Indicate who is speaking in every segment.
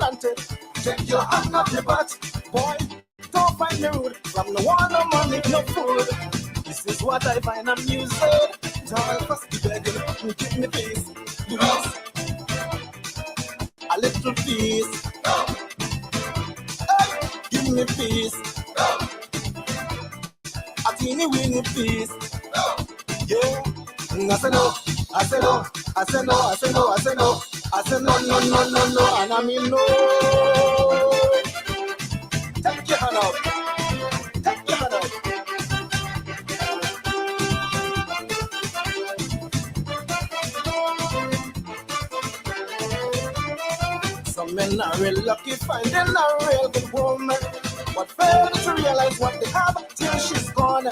Speaker 1: wanted. Take your hand off the butt, boy. Don't find me rude. From the one no money, no food. This is what I find amusing. Tall first begging, give me peace. Please. A little peace. Hey, give me peace. A teeny weeny peace. Yeah. I say no. I say no. I say no. I say no. I say no. I say no, no, no, no, no. And I mean no. Take your hand out. Take your hand out. Some men are real lucky, finding a real good woman, but fail to realize what they have till she's gone.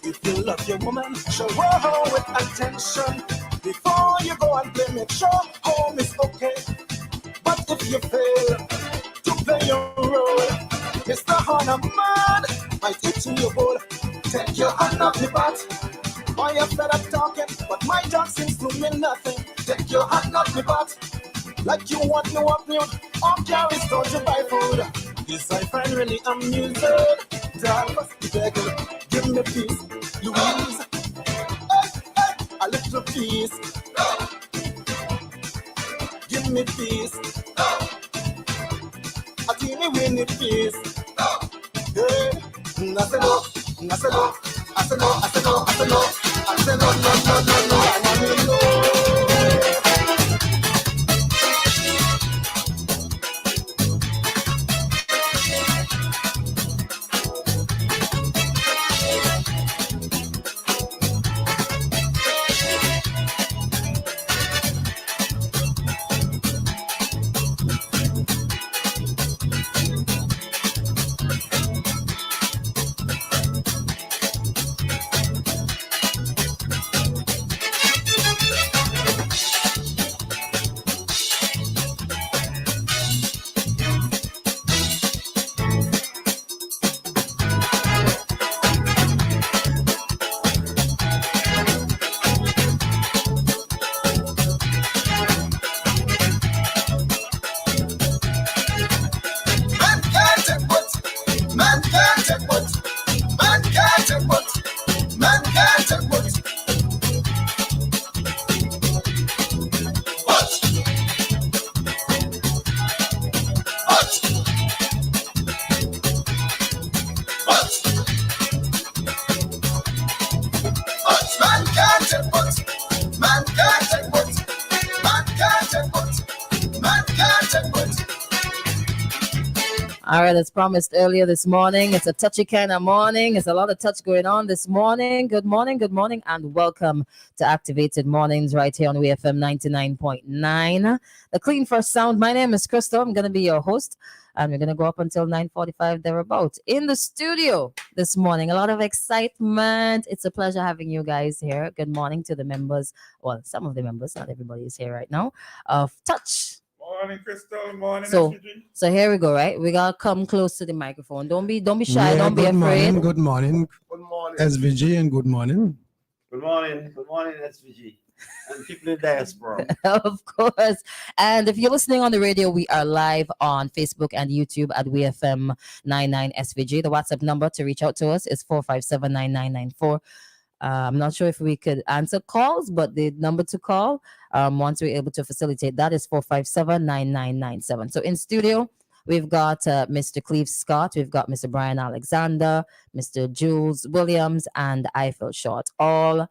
Speaker 1: If you love your woman, show her with attention. Before you go and play, make sure home is okay. But if you fail to play your role, Mr. Hunter man might hit in your bowl. Take your hand off the bat. Boy, you're fed up talking, but my talk seems to mean nothing. Take your hand off the bat. Like you want me up new, or carry stone to buy food. This I find really amusing. Dallas, begging, give me peace. Louise, hey, hey, a little peace. Give me peace. A teeny weeny peace. Hey, I say no, I say no, I say no, I say no, I say no, I say no, no, no, no, no, I want me no.
Speaker 2: All right, as promised earlier this morning, it's a touchy kind of morning. It's a lot of touch going on this morning. Good morning, and welcome to Activated Mornings right here on WEFM 99.9. The Clean First Sound. My name is Christal. I'm going to be your host, and we're going to go up until 9:45 thereabout. In the studio this morning, a lot of excitement. It's a pleasure having you guys here. Good morning to the members. Well, some of the members, not everybody is here right now, of Touch.
Speaker 3: Morning, Christal. Morning,
Speaker 2: So,
Speaker 3: SVG.
Speaker 2: so here we go, right? We gotta come close to the microphone. Don't be shy. Don't be afraid.
Speaker 4: Good morning, SVG, and good morning.
Speaker 5: Good morning, SVG, and people in diaspora.
Speaker 2: Of course. And if you're listening on the radio, we are live on Facebook and YouTube at WEFM 99 SVG. The WhatsApp number to reach out to us is 457-9994. I'm not sure if we could answer calls, but the number to call, once we're able to facilitate that, is 457-9997. So in studio, we've got Mr. Cleve Scott, we've got Mr. Brian Alexander, Mr. Jules Williams, and Eiffel Short, all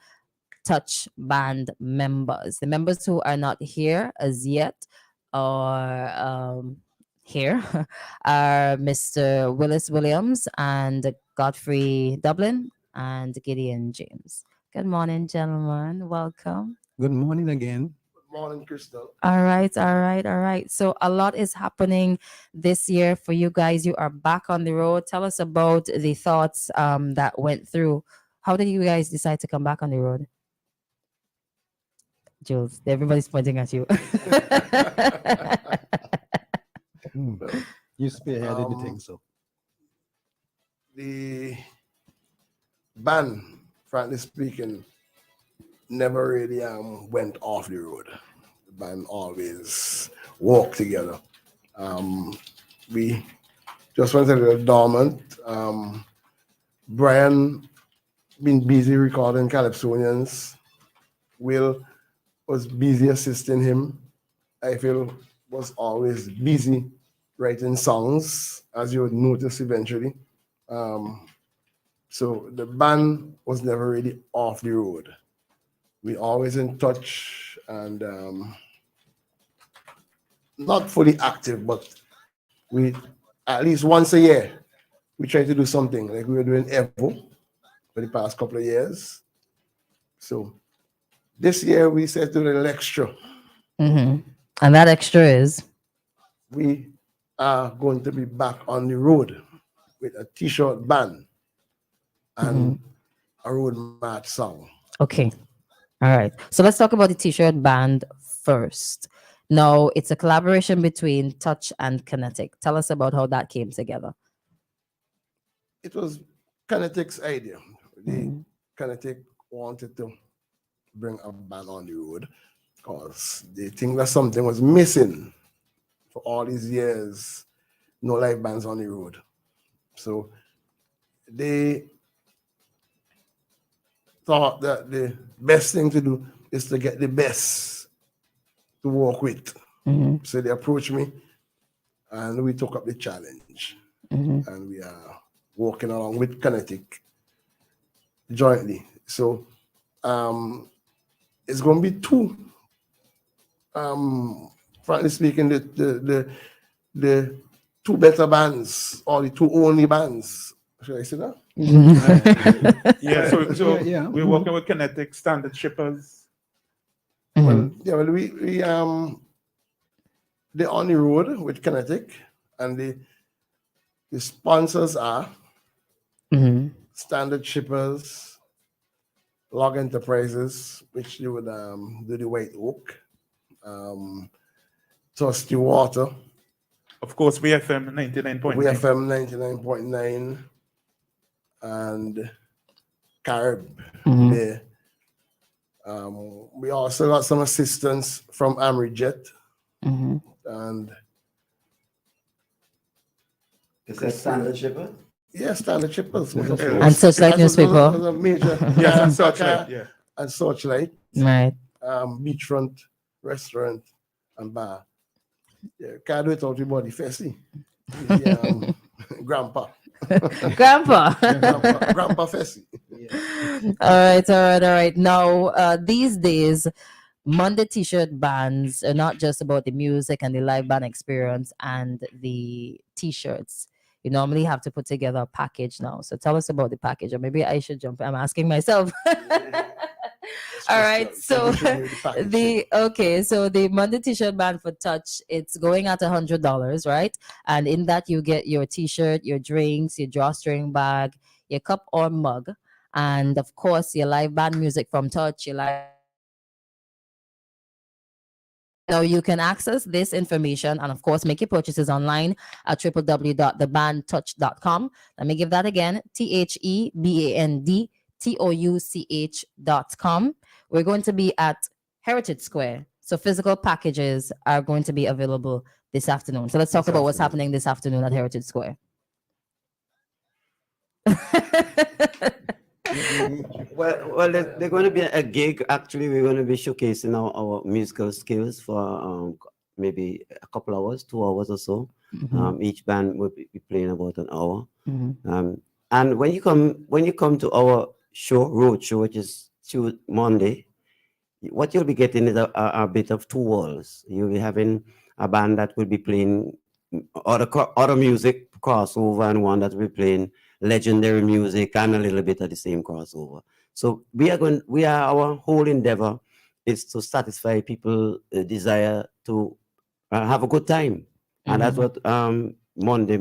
Speaker 2: Touch Band members. The members who are not here as yet or here are Mr. Willis Williams and Godfrey Dublin and Gideon James. Good morning, gentlemen. Welcome.
Speaker 4: Good morning again.
Speaker 1: Good morning, Christal.
Speaker 2: All right. So a lot is happening this year for you guys. You are back on the road. Tell us about the thoughts that went through. How did you guys decide to come back on the road? Jules, everybody's pointing at you.
Speaker 4: You spearheaded the thing, so.
Speaker 1: The band, frankly speaking, never really went off the road. The band always walked together. We just went a little dormant. Brian been busy recording Calypsonians. Will was busy assisting him. I feel was always busy writing songs, as you would notice eventually. So the band was never really off the road. We always in touch and not fully active, but we at least once a year we try to do something like we were doing Evo for the past couple of years. So this year we said to do a little extra.
Speaker 2: And that extra is
Speaker 1: We are going to be back on the road with a t-shirt band and a road march song.
Speaker 2: okay. All right. So let's talk about the t-shirt band first. Now, it's a collaboration between Touch and Kinetic. Tell us about how that came together.
Speaker 1: It was Kinetic's idea. The Kinetic wanted to bring a band on the road because they think that something was missing for all these years. No live bands on the road. So they thought that the best thing to do is to get the best to work with. So they approached me and we took up the challenge. And we are working along with Kinetic jointly. So it's going to be two. Frankly speaking, the two better bands or the two only bands. Should I say that?
Speaker 3: Yeah, so we're working with Kinetic Standard Shippers.
Speaker 1: Well, they're on the road with Kinetic, and the sponsors are Standard Shippers, Log Enterprises, which they would do the White Oak, Thirsty Water,
Speaker 3: Of course, WEFM 99.9.
Speaker 1: WEFM 99.9, and Carib. There. We also got some assistance from Amrijet and
Speaker 5: Is that Standard Shipper?
Speaker 1: yeah, Standard Shippers.
Speaker 2: And Searchlight newspaper.
Speaker 1: Was a major
Speaker 3: Yes, and Searchlight, yeah.
Speaker 1: and Searchlight,
Speaker 2: Right.
Speaker 1: beachfront restaurant and bar. Yeah, can't do it without your body, Fessy. Grandpa.
Speaker 2: Grandpa.
Speaker 1: Grandpa Fessy.
Speaker 2: All right. Now, these days, Monday t-shirt bands are not just about the music and the live band experience and the t-shirts. You normally have to put together a package now. So tell us about the package, or maybe I should jump. I'm asking myself. All right. So the Monday t-shirt band for Touch, it's going at $100, right? And in that you get your t-shirt, your drinks, your drawstring bag, your cup or mug, and of course your live band music from Touch, your live. Now you can access this information and of course make your purchases online at www.thebandtouch.com. Let me give that again: THEBANDTOUCH.com. We're going to be at Heritage Square, so physical packages are going to be available this afternoon. So let's talk about what's happening this afternoon at Heritage Square.
Speaker 6: Well, there's going to be a gig. Actually, we're going to be showcasing our musical skills for maybe a couple hours, 2 hours or so. Each band will be playing about an hour. And when you come to our road show, which is Monday, what you'll be getting is a bit of two walls. You'll be having a band that will be playing other music crossover, and one that will be playing legendary music and a little bit of the same crossover. So our whole endeavor is to satisfy people's desire to have a good time. And that's what Monday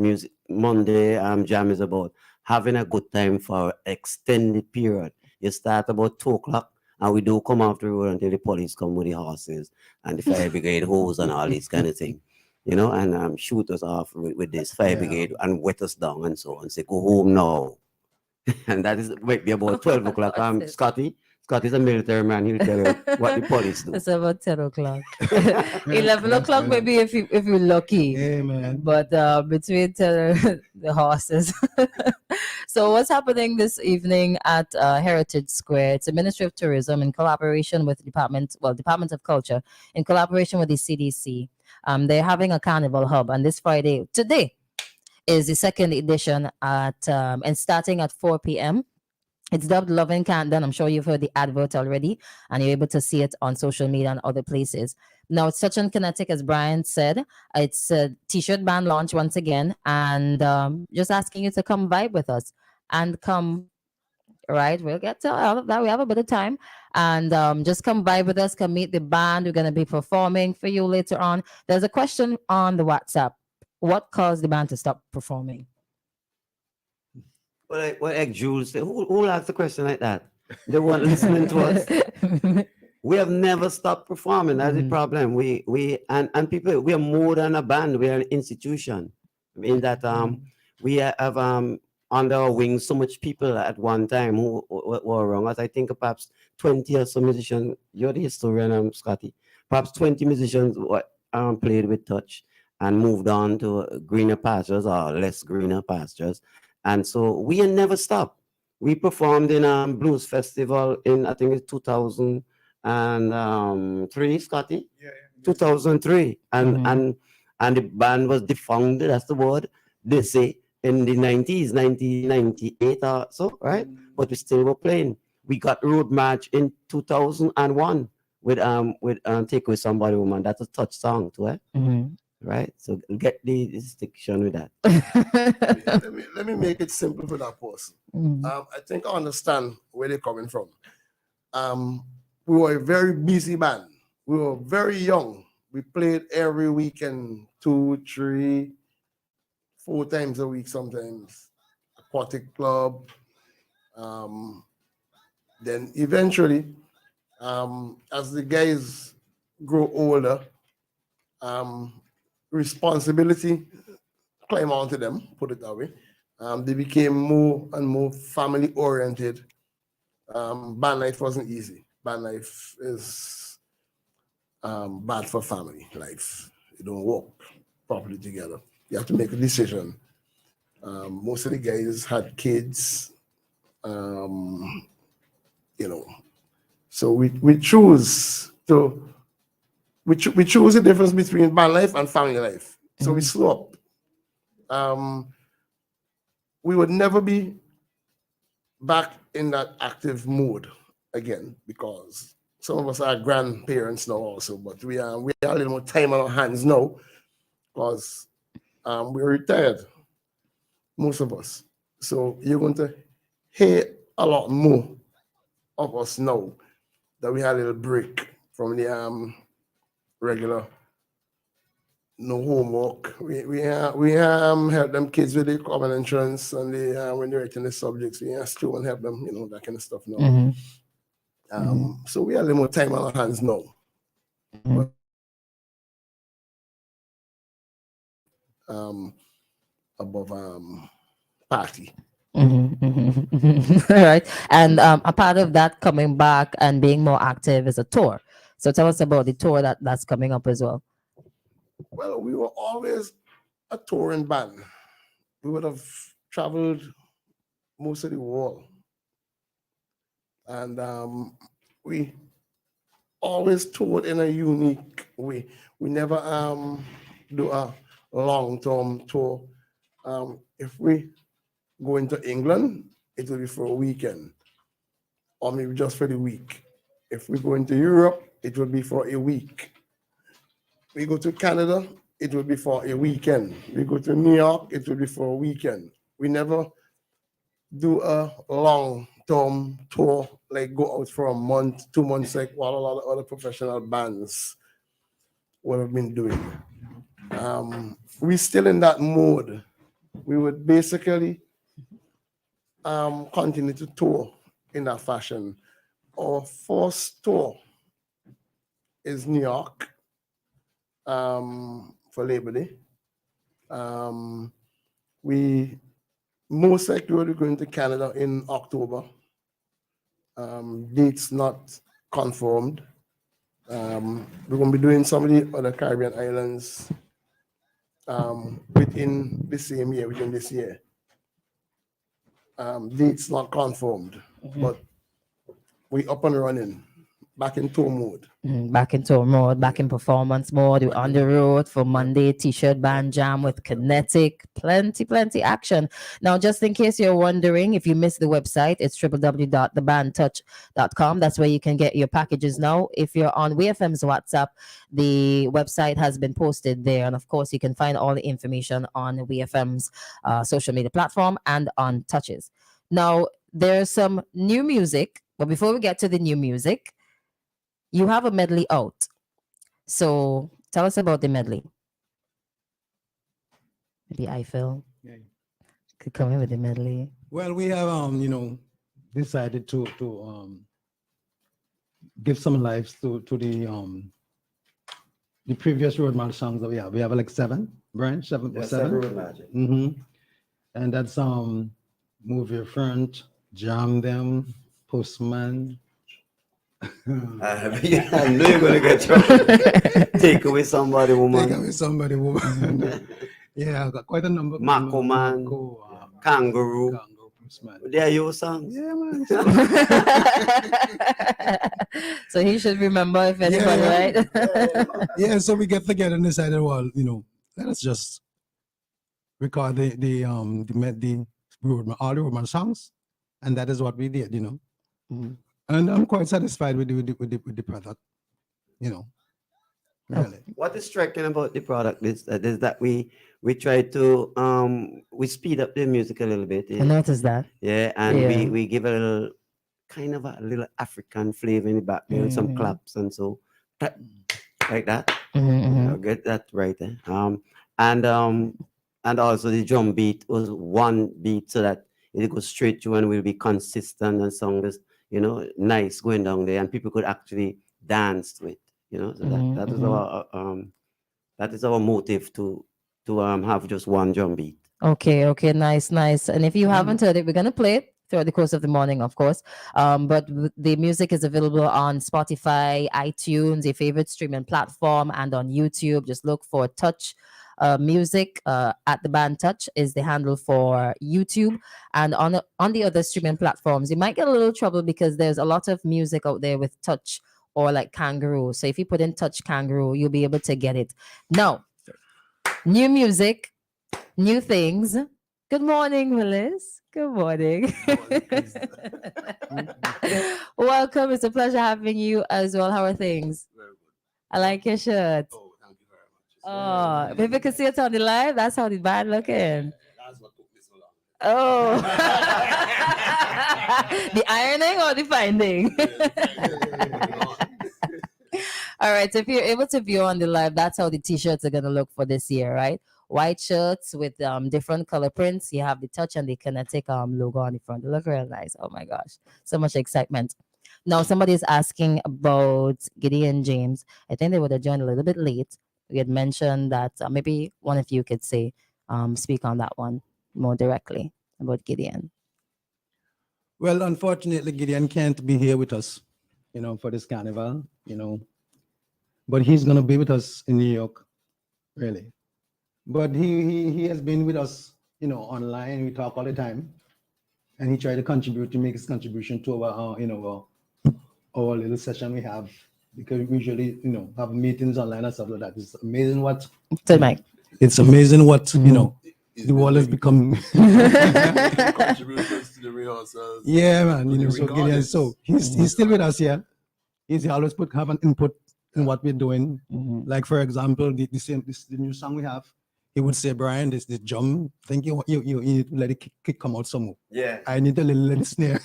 Speaker 6: Jam is about, having a good time for an extended period. You start about 2 o'clock, and we do come off the road until the police come with the horses and the fire brigade hose and all these kind of thing, and shoot us off with this fire brigade and wet us down and so on. Say, go home now. And that is might be about 12 o'clock. Scotty Scott is a military man. He'll tell you what the police do.
Speaker 2: It's about 10 o'clock. 11 o'clock maybe if you're lucky.
Speaker 4: Yeah, man.
Speaker 2: But between 10 the horses. So what's happening this evening at Heritage Square? It's the Ministry of Tourism in collaboration with Department of Culture, in collaboration with the CDC. They're having a carnival hub, and this Friday, today, is the second edition at and starting at 4 p.m. It's dubbed Love and Countdown. I'm sure you've heard the advert already, and you're able to see it on social media and other places. Now, it's such and kinetic, as Brian said. It's a t-shirt band launch once again, and just asking you to come vibe with us and come. Right, we'll get to all of that. We have a bit of time, and just come vibe with us. Come meet the band. We're going to be performing for you later on. There's a question on the WhatsApp. What caused the band to stop performing?
Speaker 6: What like Jules said, who asked a question like that? They weren't listening to us. We have never stopped performing. That's the problem. We people, we are more than a band. We are an institution. In that we have under our wings so much people at one time who were around us. I think perhaps 20 or so musicians. You're the historian, Scotty. Perhaps 20 musicians played with Touch and moved on to greener pastures or less greener pastures. And so we never stopped. We performed in Blues Festival in, I think it's 2003, Scotty?
Speaker 3: Yeah.
Speaker 6: 2003. And the band was defunct, that's the word, they say, in the 90s, 1998 or so, right? But we still were playing. We got Road March in 2001 with Take Away Somebody Woman. That's a Touch song too, right? So get the distinction with that.
Speaker 1: let me make it simple for that person. I think I understand where they're coming from. We were a very busy band. We were very young. We played every weekend, 2, 3, 4 times a week sometimes. Aquatic Club. Then eventually, as the guys grow older, responsibility climb onto them, put it that way. They became more and more family oriented. Band life wasn't easy. Band life is bad for family life. You don't work properly together. You have to make a decision. Most of the guys had kids, so we choose the difference between band life and family life. So we slow up. We would never be back in that active mode again because some of us are grandparents now also, but we are a little more time on our hands now because we're retired, most of us. So you're going to hear a lot more of us now that we had a little break from the regular no homework. We help them kids with the common entrance and when they're writing the subjects, we ask you and help them, that kind of stuff now. So we have a little more time on our hands now. Above party.
Speaker 2: All right. And a part of that coming back and being more active is a tour. So tell us about the tour that's coming up as well.
Speaker 1: Well, we were always a touring band. We would have traveled most of the world. And we always toured in a unique way. We never do a long-term tour. If we go into England, it will be for a weekend, or maybe just for the week. If we go into Europe, it will be for a week. We go to Canada, it will be for a weekend. We go to New York, it will be for a weekend. We never do a long-term tour, like go out for a month, 2 months, like what a lot of other professional bands would have been doing. We're still in that mode. We would basically continue to tour in that fashion. Our first tour is New York for Labor Day. We most likely will be going to Canada in October
Speaker 7: Dates not confirmed. We're going to be doing some of the other Caribbean islands within the same year, within this year. Dates not confirmed, but we up and running, back in tour mode.
Speaker 2: Back in tour mode, back in performance mode. We're on the road for Monday T-shirt band jam with Kinetic. Plenty action. Now, just in case you're wondering, if you missed the website, it's www.thebandtouch.com. That's where you can get your packages now. If you're on WEFM's WhatsApp, the website has been posted there. And of course, you can find all the information on WEFM's social media platform and on Touches. Now, there's some new music. But before we get to the new music, you have a medley out. So tell us about the medley. Maybe Eiffel could come in with the medley.
Speaker 4: Well, we have decided to give some lives to the previous roadmap songs that we have. We have like seven. Seven. And that's Move Your Front, Jam Them, Postman.
Speaker 6: I knew you were going to get trouble. Take away somebody, woman.
Speaker 4: Yeah, I've got quite a number.
Speaker 6: Mako Man, Kangaroo. They are your songs.
Speaker 4: Yeah, man.
Speaker 2: So he should remember if anybody, right?
Speaker 4: Yeah, so we get together and decided, well, let us just record all the Roman songs, and that is what we did, And I'm quite satisfied with the product, Really.
Speaker 6: What is striking about the product is that we try to we speed up the music a little bit.
Speaker 2: I noticed that.
Speaker 6: Yeah, and we give a little kind of a little African flavor in the back there, some claps and so like that. Get that right there. And also the drum beat was one beat so that it goes straight through and will be consistent and song is nice going down there and people could actually dance to it. So that is our motive to have just one drum beat.
Speaker 2: Okay, nice. And if you haven't heard it, we're gonna play it throughout the course of the morning, of course. But the music is available on Spotify, iTunes, your favorite streaming platform, and on YouTube. Just look for Touch Music at the band Touch is the handle for YouTube, and on the other streaming platforms. You might get a little trouble because there's a lot of music out there with Touch or like Kangaroo. So if you put in Touch Kangaroo, you'll be able to get it. Now, new music, new things. Good morning, Willis. Good morning. Welcome. It's a pleasure having you as well. How are things?
Speaker 8: Very good.
Speaker 2: I like your shirt.
Speaker 8: Oh, thank you very much.
Speaker 2: Oh, people can see it on the live. That's how the band looking.
Speaker 8: That's what took me so long.
Speaker 2: Oh. The ironing or the finding? All right. So if you're able to view on the live, that's how the t-shirts are going to look for this year, right? White shirts with different color prints. You have the Touch and the Kinetic logo on the front. They look real nice. Oh my gosh. So much excitement. Now, somebody is asking about Gideon James. I think they would have joined a little bit late. We had mentioned that maybe one of you could say, speak on that one more directly about Gideon.
Speaker 4: Well, unfortunately, Gideon can't be here with us, for this carnival, But he's going to be with us in New York, really. But he has been with us, online. We talk all the time. And he tried to make his contribution to our little session we have. Because we usually, have meetings online and stuff like that. It's amazing what... It's amazing what, the world has become.
Speaker 8: Contributions to the rehearsals.
Speaker 4: Yeah, man. So Gideon, so he's still with us here. He's always have an input in what we're doing. Like, for example, the new song we have, he would say, Brian, this drum, think you need to let it kick come out some more.
Speaker 6: Yeah.
Speaker 4: I need a little snare.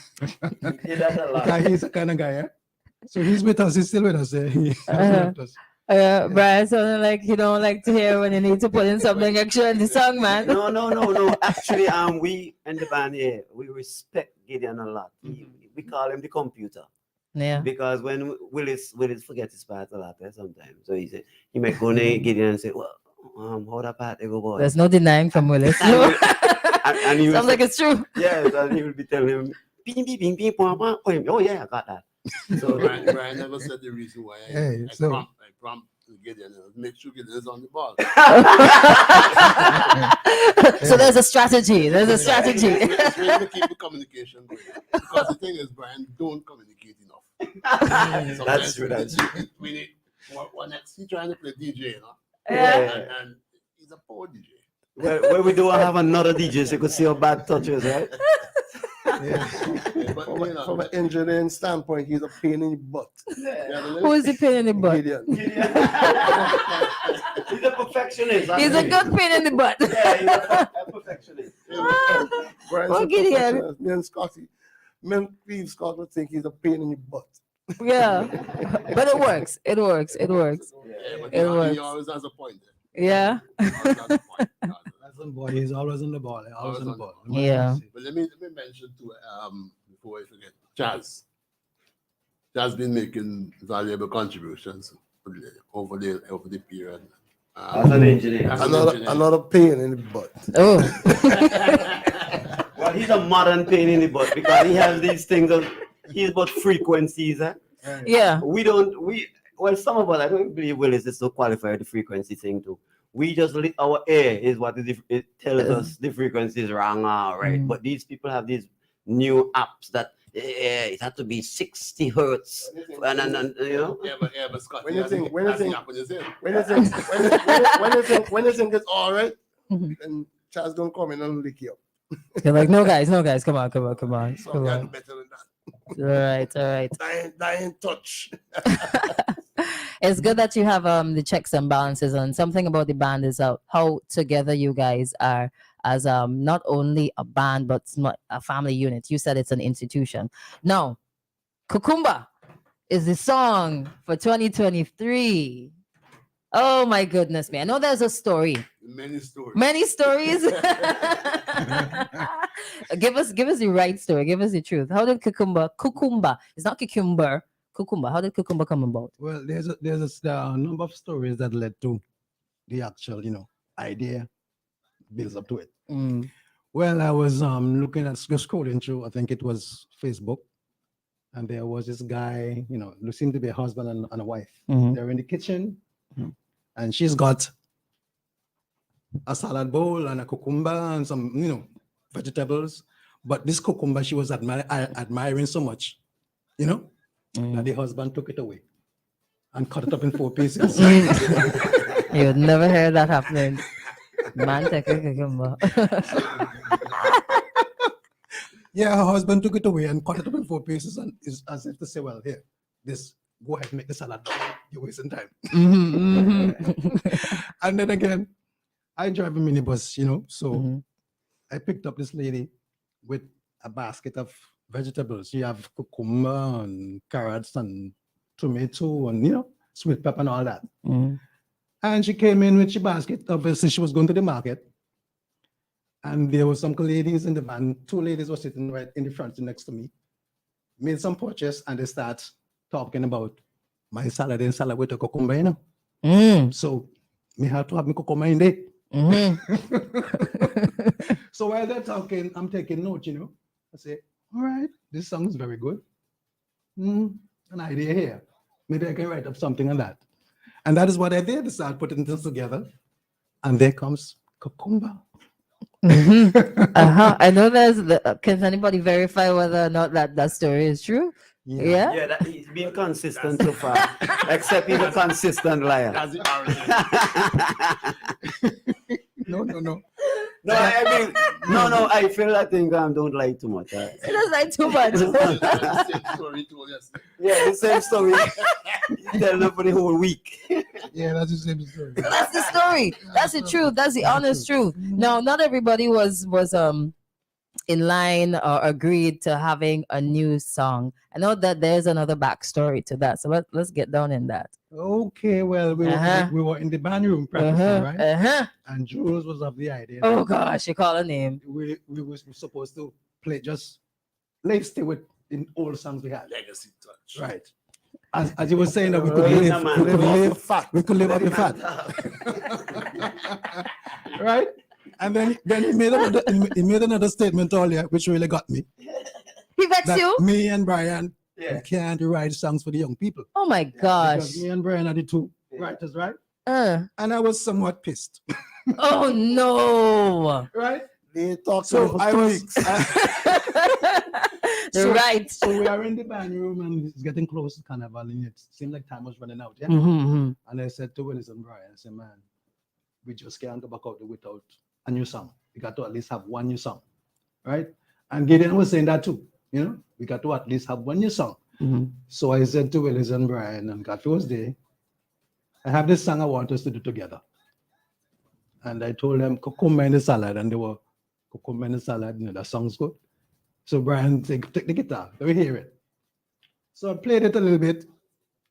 Speaker 4: He's a kind of guy, yeah? So he's with us, he's still with us.
Speaker 2: Brian sounded like you don't like to hear when you need to put in something extra in the song, man.
Speaker 6: No. Actually, we in the band here, we respect Gideon a lot. We call him the computer.
Speaker 2: Yeah.
Speaker 6: Because when Willis forgets his part a lot sometimes. So he might go near Gideon and say, well, how that part they go, boy.
Speaker 2: There's no denying from Willis.
Speaker 6: and he
Speaker 2: sounds like it's true.
Speaker 6: Yes, and he will be telling him bing, bing, bing, bing, bing, bing. Oh, yeah, I got that. So,
Speaker 8: Brian never said the reason why
Speaker 4: Hey,
Speaker 8: I
Speaker 4: so-
Speaker 8: prompt Gideon. Make sure Gideon is on the ball.
Speaker 2: So there's a strategy. There's a strategy.
Speaker 8: It's really to keep the communication going. Because the thing is, Brian don't communicate enough.
Speaker 6: That's true. That's true.
Speaker 8: We need one next. He's trying to play DJ, you know.
Speaker 6: Yeah.
Speaker 8: And he's a poor DJ.
Speaker 6: Where we do have another DJ, so you could see how bad touches, right?
Speaker 7: Yeah.
Speaker 8: But,
Speaker 7: From,
Speaker 8: you know,
Speaker 7: from an engineering standpoint, he's a pain in the butt.
Speaker 2: Who is he pain in the butt?
Speaker 7: Gideon.
Speaker 6: He's a perfectionist.
Speaker 2: He's a good pain in the butt.
Speaker 6: Yeah, he's a perfectionist.
Speaker 7: Brian's
Speaker 2: Oh,
Speaker 7: a
Speaker 2: Gideon.
Speaker 7: perfectionist. Me and Scotty, me and Steve Scott would think he's a pain in the butt.
Speaker 2: Yeah, but it works. It works. It works.
Speaker 8: yeah, but
Speaker 2: It
Speaker 8: he
Speaker 2: works.
Speaker 8: always has a point there.
Speaker 2: Yeah.
Speaker 8: Always has a point.
Speaker 4: That's on board. He's always on the ball. Always on the ball.
Speaker 2: Yeah.
Speaker 8: But let me mention too, before I forget, Chaz. Chaz been making valuable contributions over the period.
Speaker 6: As an engineer.
Speaker 8: As an engineer.
Speaker 7: Another pain in the butt.
Speaker 2: Oh.
Speaker 6: Well, he's a modern pain in the butt because he has these things of he's about frequencies.
Speaker 2: Yeah.
Speaker 6: Well, some of us, I don't believe Willis is so qualified the frequency thing too. We just our ear is what it tells us the frequency is wrong or right.
Speaker 2: Mm.
Speaker 6: But these people have these new apps that it has to be 60 hertz. And you know.
Speaker 8: Yeah, but Scott,
Speaker 7: When you think
Speaker 8: when you think
Speaker 7: it's all right,
Speaker 2: Mhm.
Speaker 7: then Chaz don't come in and lick you up.
Speaker 2: You're like, no, guys, come on.
Speaker 7: Some
Speaker 2: Come
Speaker 7: guy do
Speaker 2: on.
Speaker 7: better than that.
Speaker 2: All right.
Speaker 7: Dying touch.
Speaker 2: It's good that you have the checks and balances, and something about the band is how together you guys are as not only a band but a family unit. You said it's an institution. Now, Kukumba is the song for 2023. Oh my goodness me. I know there's a story.
Speaker 8: many stories.
Speaker 2: Many stories. Give us the right story. Give us the truth. How did Kukumba, it's not Cucumber, Kukumba. How did Kukumba come about?
Speaker 4: Well, there's a number of stories that led to the actual, idea builds up to it.
Speaker 2: Mm.
Speaker 4: Well, I was looking at scrolling through, I think it was Facebook, and there was this guy, who seemed to be a husband and a wife.
Speaker 2: Mhm.
Speaker 4: They're in the kitchen, and she's got a salad bowl and a cucumber and some, vegetables. But this cucumber she was admiring so much, that the husband took it away and cut it up in 4 pieces.
Speaker 2: You would never hear that happening. Man, take a cucumber.
Speaker 4: Yeah, her husband took it away and cut it up in 4 pieces, and is as if to say, well, here, go ahead, make the salad. You're wasting time. And then again, I drive a minibus, so
Speaker 2: Mhm.
Speaker 4: I picked up this lady with a basket of vegetables. She have cucumber and carrots and tomato and, sweet pepper and all that.
Speaker 2: Mhm.
Speaker 4: And she came in with she basket. Obviously, she was going to the market. And there were some ladies in the van. 2 ladies were sitting right in the front next to me. Made some purchase and they start talking about my salad and salad with a cucumber,
Speaker 2: Mm.
Speaker 4: So me have to have my cucumber in there.
Speaker 2: Mhm.
Speaker 4: So while they're talking, I'm taking notes, I say, all right, this song is very good. An idea here. Maybe I can write up something on that. And that is what I did, start putting things together. And there comes cucumber.
Speaker 2: I know can anybody verify whether or not that story is true? Yeah.
Speaker 6: Yeah, that he's been consistent so far. Except he's a consistent liar.
Speaker 8: That's the origin.
Speaker 4: No.
Speaker 6: No, I mean, I feel that thing don't lie too much.
Speaker 2: It is like too much.
Speaker 8: That's the same story he told us.
Speaker 6: Yeah, the same story. You tell them for the whole week.
Speaker 4: Yeah, that's the same story.
Speaker 2: That's the story. That's the truth. That's the honest truth. No, not everybody was in line or agreed to having a new song. I know that there's another backstory to that. So let's get down in that.
Speaker 4: Okay, well, we were in the band room practicing, right? And Jules was of the idea.
Speaker 2: Oh gosh, you call a name.
Speaker 4: We were supposed to play let's stay with in old songs we had.
Speaker 8: Legacy touch.
Speaker 4: Right. As you were saying that we could live off the fat. Right? And then he made another statement earlier, which really got me.
Speaker 2: He vexed
Speaker 4: that
Speaker 2: you?
Speaker 4: me and Brian
Speaker 5: Yeah.
Speaker 4: we can't write songs for the young people.
Speaker 2: Oh my gosh.
Speaker 4: Because me and Brian are the two writers, right?
Speaker 2: Uh,
Speaker 4: And I was somewhat pissed.
Speaker 2: oh no.
Speaker 4: Right?
Speaker 7: They talked to
Speaker 4: So
Speaker 7: me for
Speaker 4: I
Speaker 7: 2
Speaker 4: was
Speaker 7: weeks.
Speaker 2: Right.
Speaker 4: So we are in the band room and it's getting close to Carnival and it seemed like time was running out. Yeah.
Speaker 2: Mhm.
Speaker 4: And I said to Willis and Brian, I said, man, we just can't go back out without a new song. We got to at least have one new song. Right? And Gideon was saying that too. We got to at least have one new song.
Speaker 2: Mhm.
Speaker 4: So I said to Willis and Brian, and Godfrey was there, I have this song I want us to do together. And I told them, cucumber in the salad. And they were, cucumber in the salad, that song's good. So Brian said, take the guitar, let me hear it. So I played it a little bit,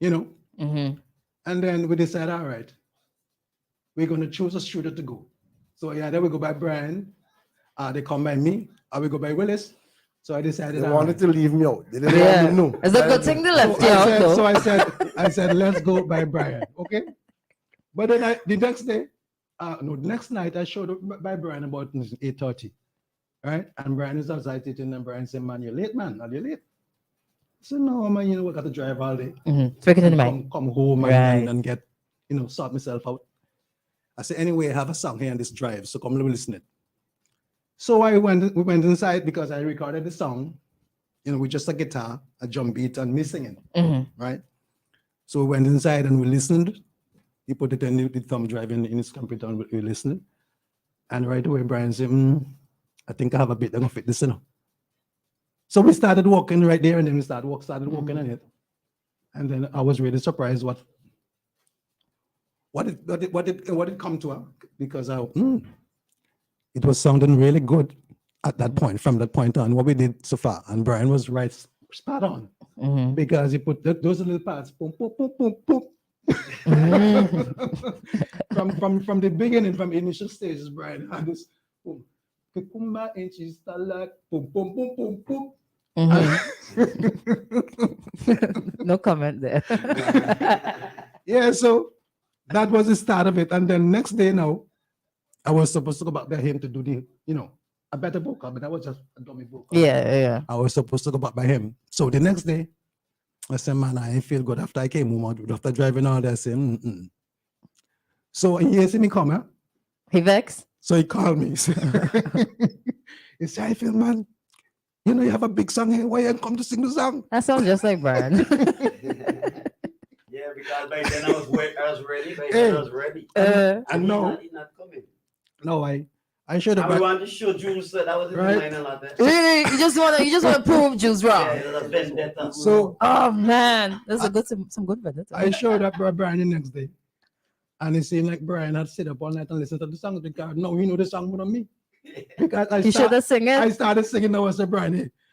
Speaker 2: Mhm.
Speaker 4: and then we decided, all right, we're going to choose a shooter to go. So either we go by Brian, they come by me, or we go by Willis. So I decided.
Speaker 7: They
Speaker 4: all
Speaker 7: wanted
Speaker 4: right.
Speaker 7: to leave me out. They didn't
Speaker 2: Yeah.
Speaker 7: want me to know.
Speaker 2: It's a good thing they left
Speaker 4: So
Speaker 2: you
Speaker 4: I
Speaker 2: out,
Speaker 4: said,
Speaker 2: though.
Speaker 4: so I said, let's go by Brian, okay? But then the next day, the next night, I showed up by Brian about 8:30, right? And Brian is outside sitting, and Brian said, man, you're late, man. Are you late? I said, no, man, we got to drive all day.
Speaker 2: Speak it in the mic.
Speaker 4: Come home
Speaker 2: Right.
Speaker 4: and get, sort myself out. I said, anyway, I have a song here on this drive, so come listen it. So we went inside because I recorded the song, with just a guitar, a drum beat, and me singing, right? So we went inside and we listened. He put it in the thumb drive in his computer and we listened. And right away, Brian said, I think I have a bit that gonna fit this, So we started walking right there, and then we started walking on it. And then I was really surprised what it come to, because it was sounding really good at that point, from that point on, what we did so far. And Brian was right spot on, because he put those little parts, boom, boom, boom, boom, boom. From the beginning, from initial stages, Brian had this boom, cucumber and cheese salad, boom, boom, boom, boom, boom.
Speaker 2: No comment there.
Speaker 4: Yeah, so that was the start of it. And then next day now, I was supposed to go back by him to do the, a better vocal, but that was just a dummy vocal.
Speaker 2: Yeah.
Speaker 4: I was supposed to go back by him. So the next day, I said, man, I ain't feel good after I came home, after driving all that. I said, So he see me come, huh?
Speaker 2: He vexed?
Speaker 4: So he called me. He said, I feel, man, you have a big song here. Why you come to sing the song?
Speaker 2: That sounds just like Brian.
Speaker 5: Yeah, because by then I was ready. By then I was ready.
Speaker 4: And no,
Speaker 5: He's not coming.
Speaker 4: no, I should have.
Speaker 5: I want to show Jules that was in
Speaker 4: Right.
Speaker 5: my mind a lot.
Speaker 2: Really? You just want to prove Jules wrong.
Speaker 5: Yeah, it was a vendetta.
Speaker 4: So
Speaker 2: Oh man, that's some good vendetta.
Speaker 4: I showed up for Brian the next day. And it seemed like Brian had sit up all night and listened to the song because no, he know the song more than me. Because
Speaker 2: You should have sing
Speaker 4: I
Speaker 2: it.
Speaker 4: started singing now. I said, Brian,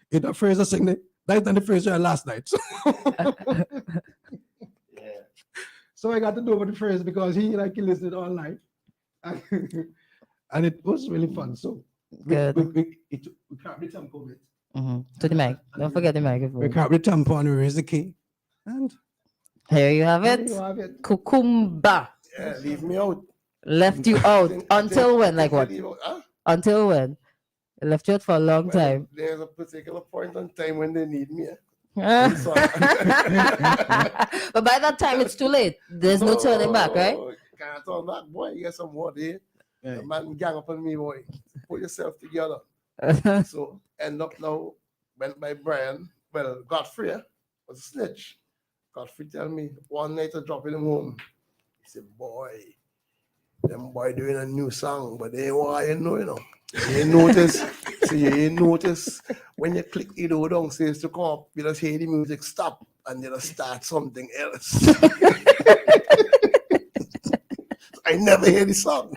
Speaker 4: hey, the phrase I sing it. That's not the phrase I had last night.
Speaker 5: Yeah.
Speaker 4: So I got to do over the phrase because he listened all night. And it was really fun. So
Speaker 2: Good.
Speaker 4: we can't the tempo of it.
Speaker 2: To the mic. Don't forget the
Speaker 4: We
Speaker 2: microphone.
Speaker 4: can't the tempo and we raise the key. And
Speaker 2: Here you have
Speaker 4: there
Speaker 2: it.
Speaker 4: you have it.
Speaker 2: Cucumber
Speaker 7: Yeah, leave me out.
Speaker 2: left you out until when? Like what?
Speaker 7: Leave out, huh?
Speaker 2: Until when? It left you out for a long
Speaker 7: Well,
Speaker 2: time.
Speaker 7: There's a particular point in time when they need me.
Speaker 2: But
Speaker 7: So-
Speaker 2: by that time, it's too late. There's no turning back, right?
Speaker 7: Oh, can't turn back, boy. You get some more day.
Speaker 4: Yeah.
Speaker 7: The man gang up on me, boy. Put yourself together. So end up now, went by Brian. Well, Godfrey was a snitch. Godfrey tell me one night I dropping him home. He said, boy, them boy doing a new song, but they ain't what you know. You ain't notice. So you ain't notice when you click it over downstairs to come up, you just hear the music stop and you just start something else. I never hear the song.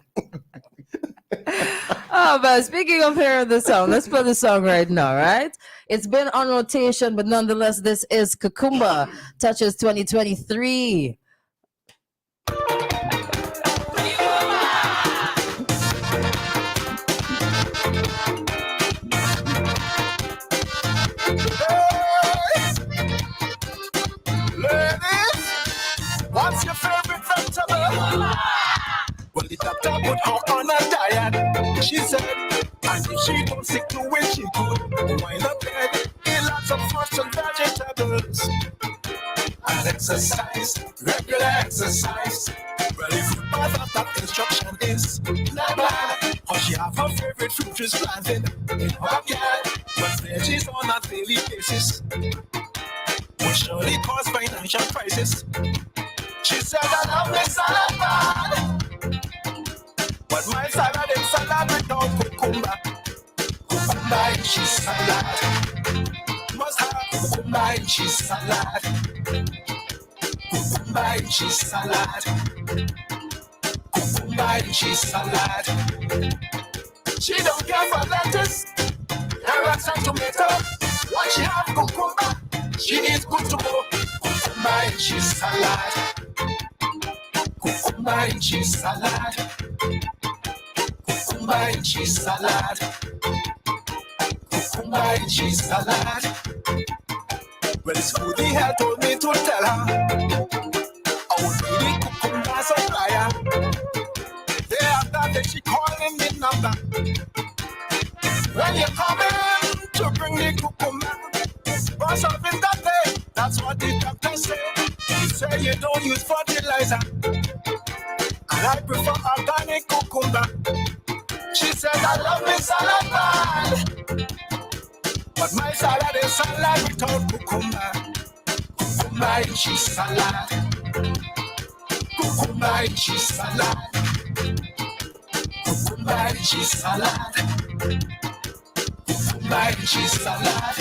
Speaker 2: Oh, but speaking of hearing the song, let's play the song right now, right? It's been on rotation, but nonetheless, this is Cucumber Touches 2023.
Speaker 1: Ladies, what's your favorite vegetable? Well, the doctor put her on a diet. She said, and if she don't stick to it, she could wind up dead. exercise, regular exercise. Well, if you pass up that instruction is not bad, or she have her favorite fruit trees planted in her backyard, but veggies on a daily basis will surely cause financial crisis. She said, I love my salad bad, but my salad is salad without cucumber. Cucumber and cheese salad. Must have cucumber and cheese salad. Cucumber and cheese salad. Cucumber and cheese salad. She don't care for lettuce, carrots and tomato. Once she have cucumber, she is good to go. Cucumber and cheese salad. Cucumber and cheese salad. Cucumber and cheese salad. Cucumber and cheese salad. Well, Smoothie had told me to tell her I would be the cucumber supplier. Thereafter, then she calling the number. When you come in to bring the cucumber, brush up in that day. That's what the doctor said. He said you don't use fertilizer, and I prefer organic cucumber. She said I love me salad bad, but my salad is salad without cucumber. Cucumber and cheese salad. Cucumber and cheese salad. Cucumber and cheese salad. Cucumber and cheese salad.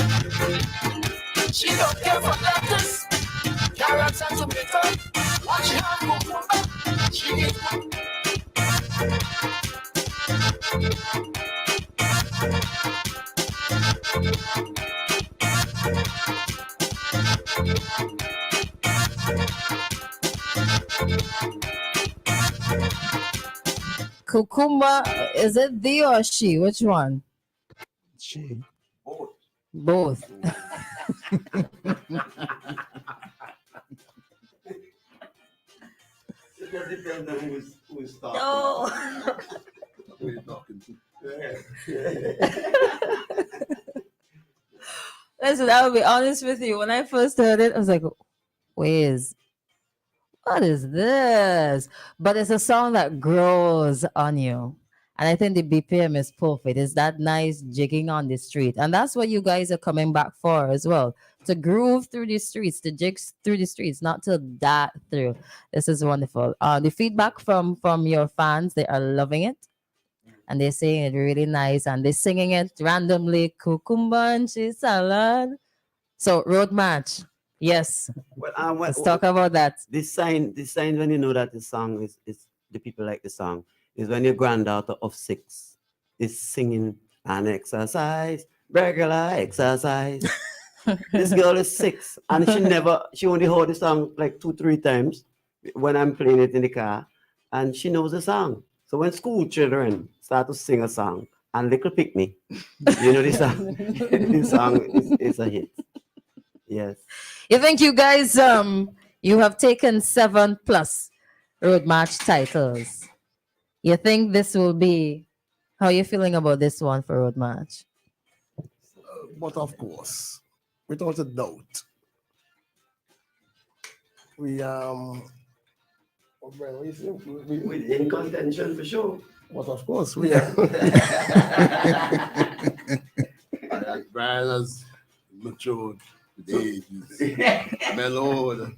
Speaker 1: She don't care for lettuce, carrots and tomato. Once she have cucumber, she is good.
Speaker 2: Cucumber, is it thee or she? Which one?
Speaker 4: She.
Speaker 2: Both.
Speaker 5: It just depends on who's talking.
Speaker 2: No.
Speaker 8: Who you talking to?
Speaker 2: Listen, I will be honest with you. When I first heard it, I was like, Wiz, what is this? But it's a song that grows on you. And I think the BPM is perfect. It's that nice jigging on the street. And that's what you guys are coming back for as well. To groove through the streets, to jig through the streets, not to dart through. This is wonderful. The feedback from your fans, they are loving it. And they're saying it really nice. And they're singing it randomly. Cucumber and cheese salad. So, road match. Yes.
Speaker 6: Well,
Speaker 2: Let's talk about that.
Speaker 6: This sign when you know that the song is the people like the song is when your granddaughter of 6 is singing an exercise, regular exercise. This girl is 6 and she only heard the song like 2-3 times when I'm playing it in the car, and she knows the song. So when school children start to sing a song and little pick me, you know the song. The song is a hit. Yes.
Speaker 2: You think you guys you have taken 7+ road march titles? You think this will be, how are you feeling about this one for road march?
Speaker 7: But of course, without a doubt, we
Speaker 6: In contention for sure.
Speaker 7: but of course we
Speaker 8: Brian has matured with age. He's mellowed.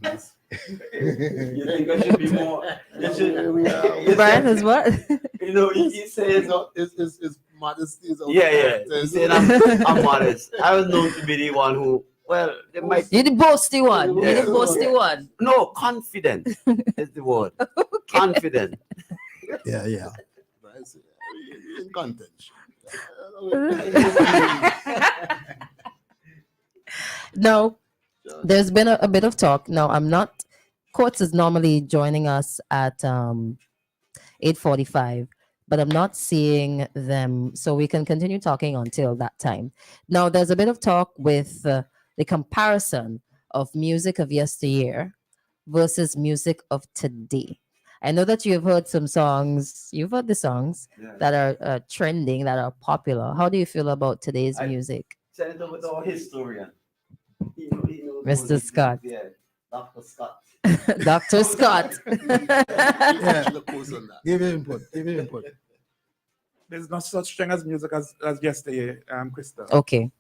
Speaker 6: You think I should be more?
Speaker 2: Brian is what?
Speaker 6: You know, he says,
Speaker 8: His modesty is
Speaker 6: yeah. He said, I'm modest. I was known to be the one who, well, they might.
Speaker 2: You're the boasty one.
Speaker 6: Yeah.
Speaker 2: You're the boasty one.
Speaker 6: No, confident is the word.
Speaker 2: Okay.
Speaker 6: Confident.
Speaker 4: Yeah.
Speaker 8: Brian's in contention.
Speaker 2: No, there's been a bit of talk. No, I'm not. Courts is normally joining us at 8:45, but I'm not seeing them, so we can continue talking until that time. Now, there's a bit of talk with the comparison of music of yesteryear versus music of today. I know that you've heard some songs. You've heard the songs that are trending, that are popular. How do you feel about today's music?
Speaker 6: Send it over to our historian. He knows
Speaker 2: Mr. Scott.
Speaker 6: Yeah.
Speaker 5: Dr. Scott.
Speaker 2: Dr. Scott.
Speaker 4: Yeah.
Speaker 8: The post on that.
Speaker 4: Give your input. Give your input.
Speaker 3: There's no such thing as music as yesterday, Christal.
Speaker 2: Okay.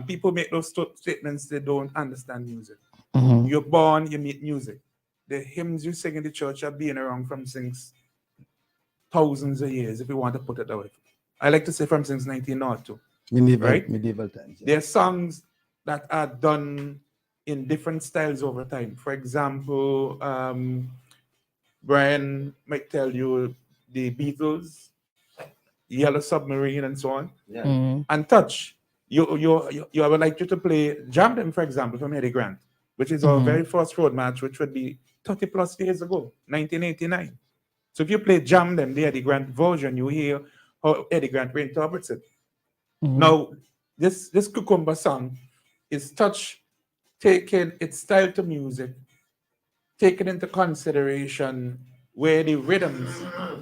Speaker 3: People make those statements, they don't understand music.
Speaker 2: Mhm.
Speaker 3: You're born, you meet music. The hymns you sing in the church have been around from since thousands of years, if you want to put it that way. I like to say from since 1902.
Speaker 4: Medieval times. Yeah.
Speaker 3: There are songs that are done in different styles over time. For example, Brian might tell you the Beatles, Yellow Submarine, and so on.
Speaker 5: Yeah.
Speaker 2: Mhm.
Speaker 3: And Touch. I would like you to play Jam Them, for example, from Eddie Grant, which is our very first road match, which would be 30 plus years ago, 1989. So if you play Jam Them, the Eddie Grant version, you hear how Eddie Grant reinterprets it. Now, this Cucumber song is Touch taking its style to music, taking into consideration where the rhythms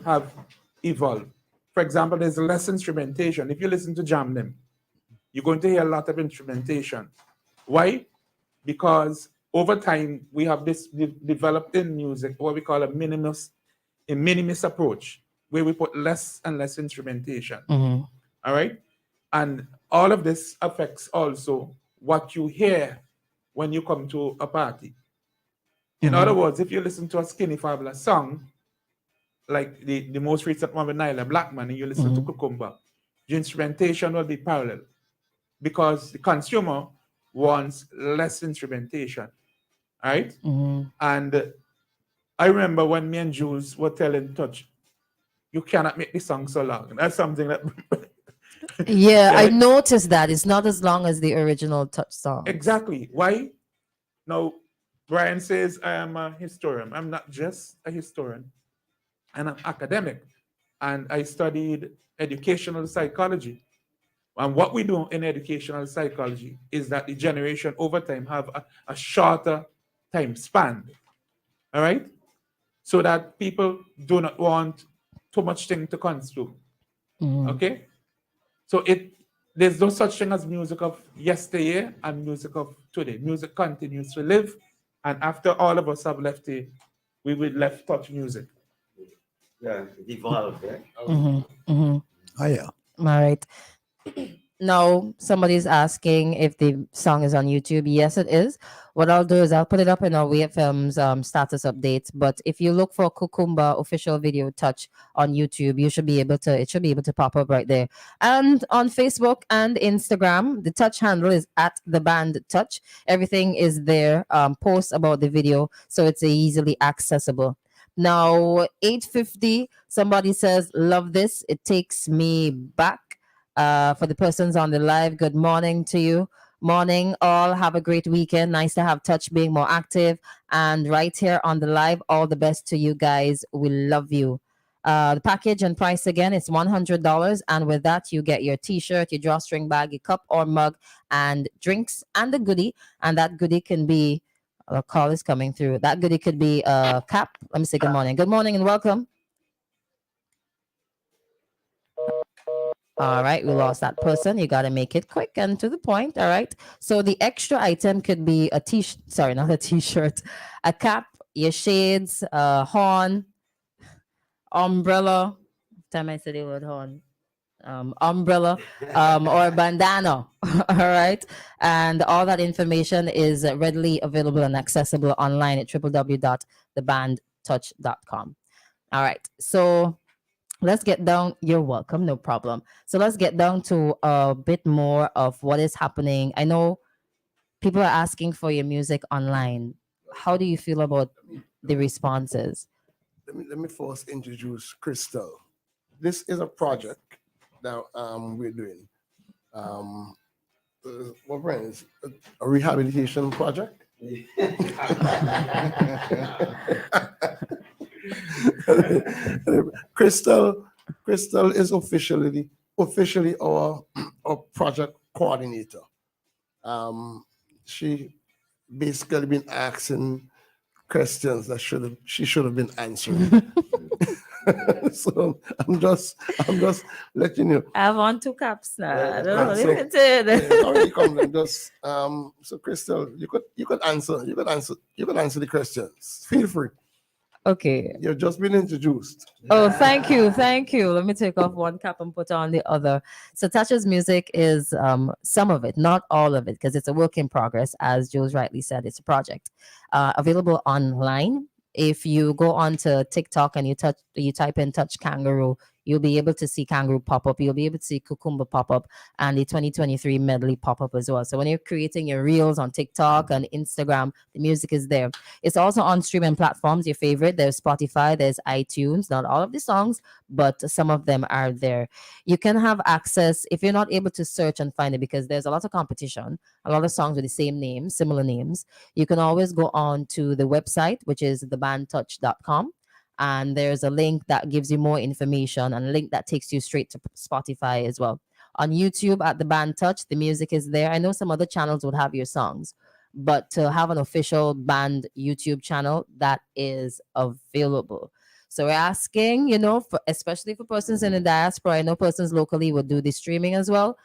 Speaker 3: have evolved. For example, there's less instrumentation. If you listen to Jam Them, you're going to hear a lot of instrumentation. Why? Because over time, we have this developed in music, what we call a minimus approach, where we put less and less instrumentation. All right? And all of this affects also what you hear when you come to a party. In other words, if you listen to a Skinny Fabulous song, like the most recent one with Nyla Blackman, and you listen to Cucumber, the instrumentation will be parallel because the consumer wants less instrumentation, right? And I remember when me and Jules were telling Touch, you cannot make the song so long. That's something that...
Speaker 2: Yeah, I noticed that. It's not as long as the original Touch song.
Speaker 3: Exactly. Why? Now, Brian says I am a historian. I'm not just a historian. And I'm academic. And I studied educational psychology. And what we do in educational psychology is that the generation over time have a shorter time span. All right? So that people do not want too much thing to consume. Okay? So there's no such thing as music of yesteryear and music of today. Music continues to live. And after all of us have left it, we will left touch music.
Speaker 5: Yeah, it evolved, right?
Speaker 4: Oh yeah.
Speaker 2: All right. Now, somebody's asking if the song is on YouTube. Yes, it is. What I'll do is I'll put it up in our WeFM's status updates. But if you look for Cucumber official video Touch on YouTube, it should be able to pop up right there. And on Facebook and Instagram, the Touch handle is at the band Touch. Everything is there. Posts about the video, so it's easily accessible. Now, 8:50, somebody says, love this. It takes me back. For the persons on the live, good morning to you. Morning, all. Have a great weekend. Nice to have Touch being more active. And right here on the live, all the best to you guys. We love you. The package and price again is $100. And with that, you get your t-shirt, your drawstring bag, your cup or mug, and drinks, and the goodie. And that goodie can be, a call is coming through. That goodie could be a cap. Let me say good morning. Good morning and welcome. All right, we lost that person. You got to make it quick and to the point. All right. So the extra item could be a not a t-shirt, a cap, your shades, horn, umbrella. Time I said the word horn. Umbrella or bandana. All right. And all that information is readily available and accessible online at www.thebandtouch.com. All right. So let's get down. You're welcome. No problem. So let's get down to a bit more of what is happening. I know people are asking for your music online. How do you feel about the responses?
Speaker 7: Let me first introduce Christal. This is a project that we're doing. What brand is a rehabilitation project? Christal is officially our project coordinator. She basically been asking questions that she should have been answering. So I'm just letting you.
Speaker 2: I have on 2 caps now. I don't know.
Speaker 7: So,
Speaker 2: Limited.
Speaker 7: it's already come. Just so Christal, you could answer the questions. Feel free.
Speaker 2: Okay.
Speaker 7: You've just been introduced.
Speaker 2: Oh, thank you. Thank you. Let me take off one cap and put on the other. So Tasha's music is some of it, not all of it, because it's a work in progress. As Jules rightly said, it's a project. Available online. If you go onto TikTok and you type in touch kangaroo, you'll be able to see kangaroo pop up. You'll be able to see cucumber pop up and the 2023 medley pop up as well. So when you're creating your reels on TikTok and Instagram, the music is there. It's also on streaming platforms, your favorite. There's Spotify, there's iTunes. Not all of the songs, but some of them are there. You can have access if you're not able to search and find it because there's a lot of competition, a lot of songs with the same names, similar names. You can always go on to the website, which is thebandtouch.com. And there's a link that gives you more information and a link that takes you straight to Spotify as well. On YouTube at the Band Touch, the music is there. I know some other channels would have your songs, but to have an official band YouTube channel, that is available. So we're asking, especially for persons in the diaspora, I know persons locally would do the streaming as well.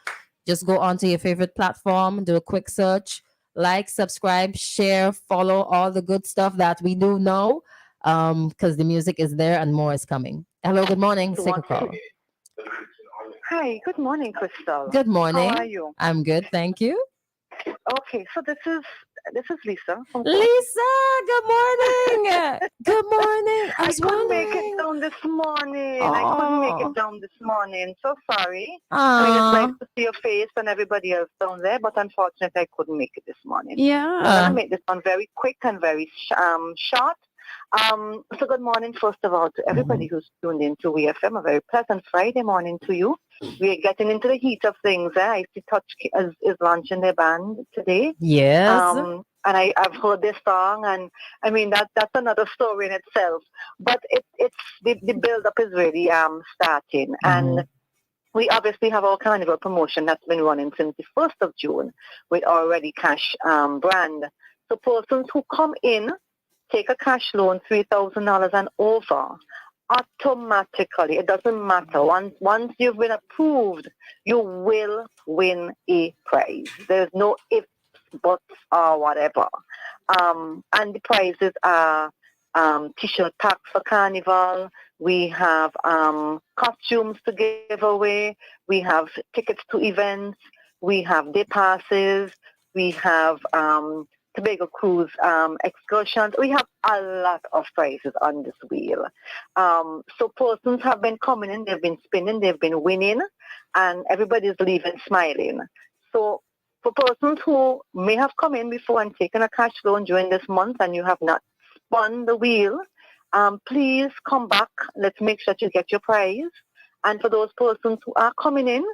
Speaker 2: Just go onto your favorite platform, do a quick search, like, subscribe, share, follow all the good stuff that we do know, because the music is there and more is coming. Hello, good morning. Take a call.
Speaker 9: Hi, good morning, Christal.
Speaker 2: Good morning.
Speaker 9: How are you?
Speaker 2: I'm good, thank you.
Speaker 9: Okay, so this is Lisa.
Speaker 2: Lisa, good morning. Good morning.
Speaker 9: I couldn't make it down this morning. I couldn't make it down this morning. So sorry. I mean, it's nice to see your face and everybody else down there, but unfortunately, I couldn't make it this morning.
Speaker 2: Yeah.
Speaker 9: I'm gonna make this one very quick and very short. So good morning, first of all, to everybody who's tuned in to WEFM. A very pleasant Friday morning to you. We're getting into the heat of things. I see Touch is launching their band today.
Speaker 2: Yes.
Speaker 9: And I've heard this song, and I mean that's another story in itself. But it's the build up is really starting, and we obviously have our carnival promotion that's been running since the 1st of June with our Ready Cash brand. So persons who come in, take a cash loan, $3,000 and over, automatically, it doesn't matter. Once you've been approved, you will win a prize. There's no ifs, buts, or whatever. And the prizes are t-shirt packs for Carnival. We have costumes to give away. We have tickets to events. We have day passes. We have Tobago Cruise excursions. We have a lot of prizes on this wheel. So persons have been coming in, they've been spinning, they've been winning, and everybody's leaving smiling. So for persons who may have come in before and taken a cash loan during this month and you have not spun the wheel, please come back. Let's make sure that you get your prize. And for those persons who are coming in,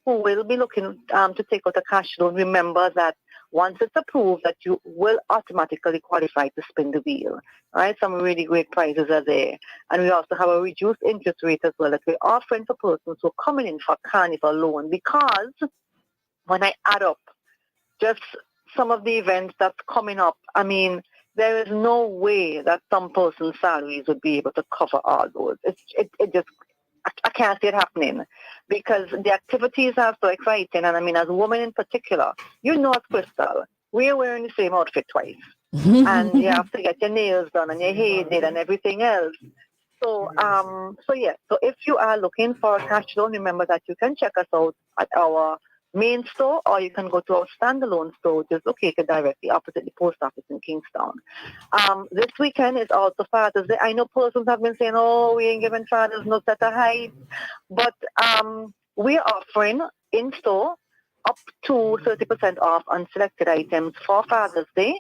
Speaker 9: who will be looking to take out a cash loan, remember that once it's approved, that you will automatically qualify to spin the wheel. All right, some really great prizes are there. And we also have a reduced interest rate as well that we're offering for persons who are coming in for carnival loan, because when I add up just some of the events that's coming up, I mean, there is no way that some person's salaries would be able to cover all those. It just, I can't see it happening because the activities are so exciting. And I mean, as a woman in particular, you know, as Christal, we're wearing the same outfit twice. And you have to get your nails done and your hair did and everything else. So, so if you are looking for a cash loan, remember that you can check us out at our main store, or you can go to our standalone store, which is located directly opposite the post office in Kingstown. This weekend is also Father's Day. I know persons have been saying, oh, we ain't giving fathers no set of height, but we're offering in store up to 30% off on selected items for Father's Day.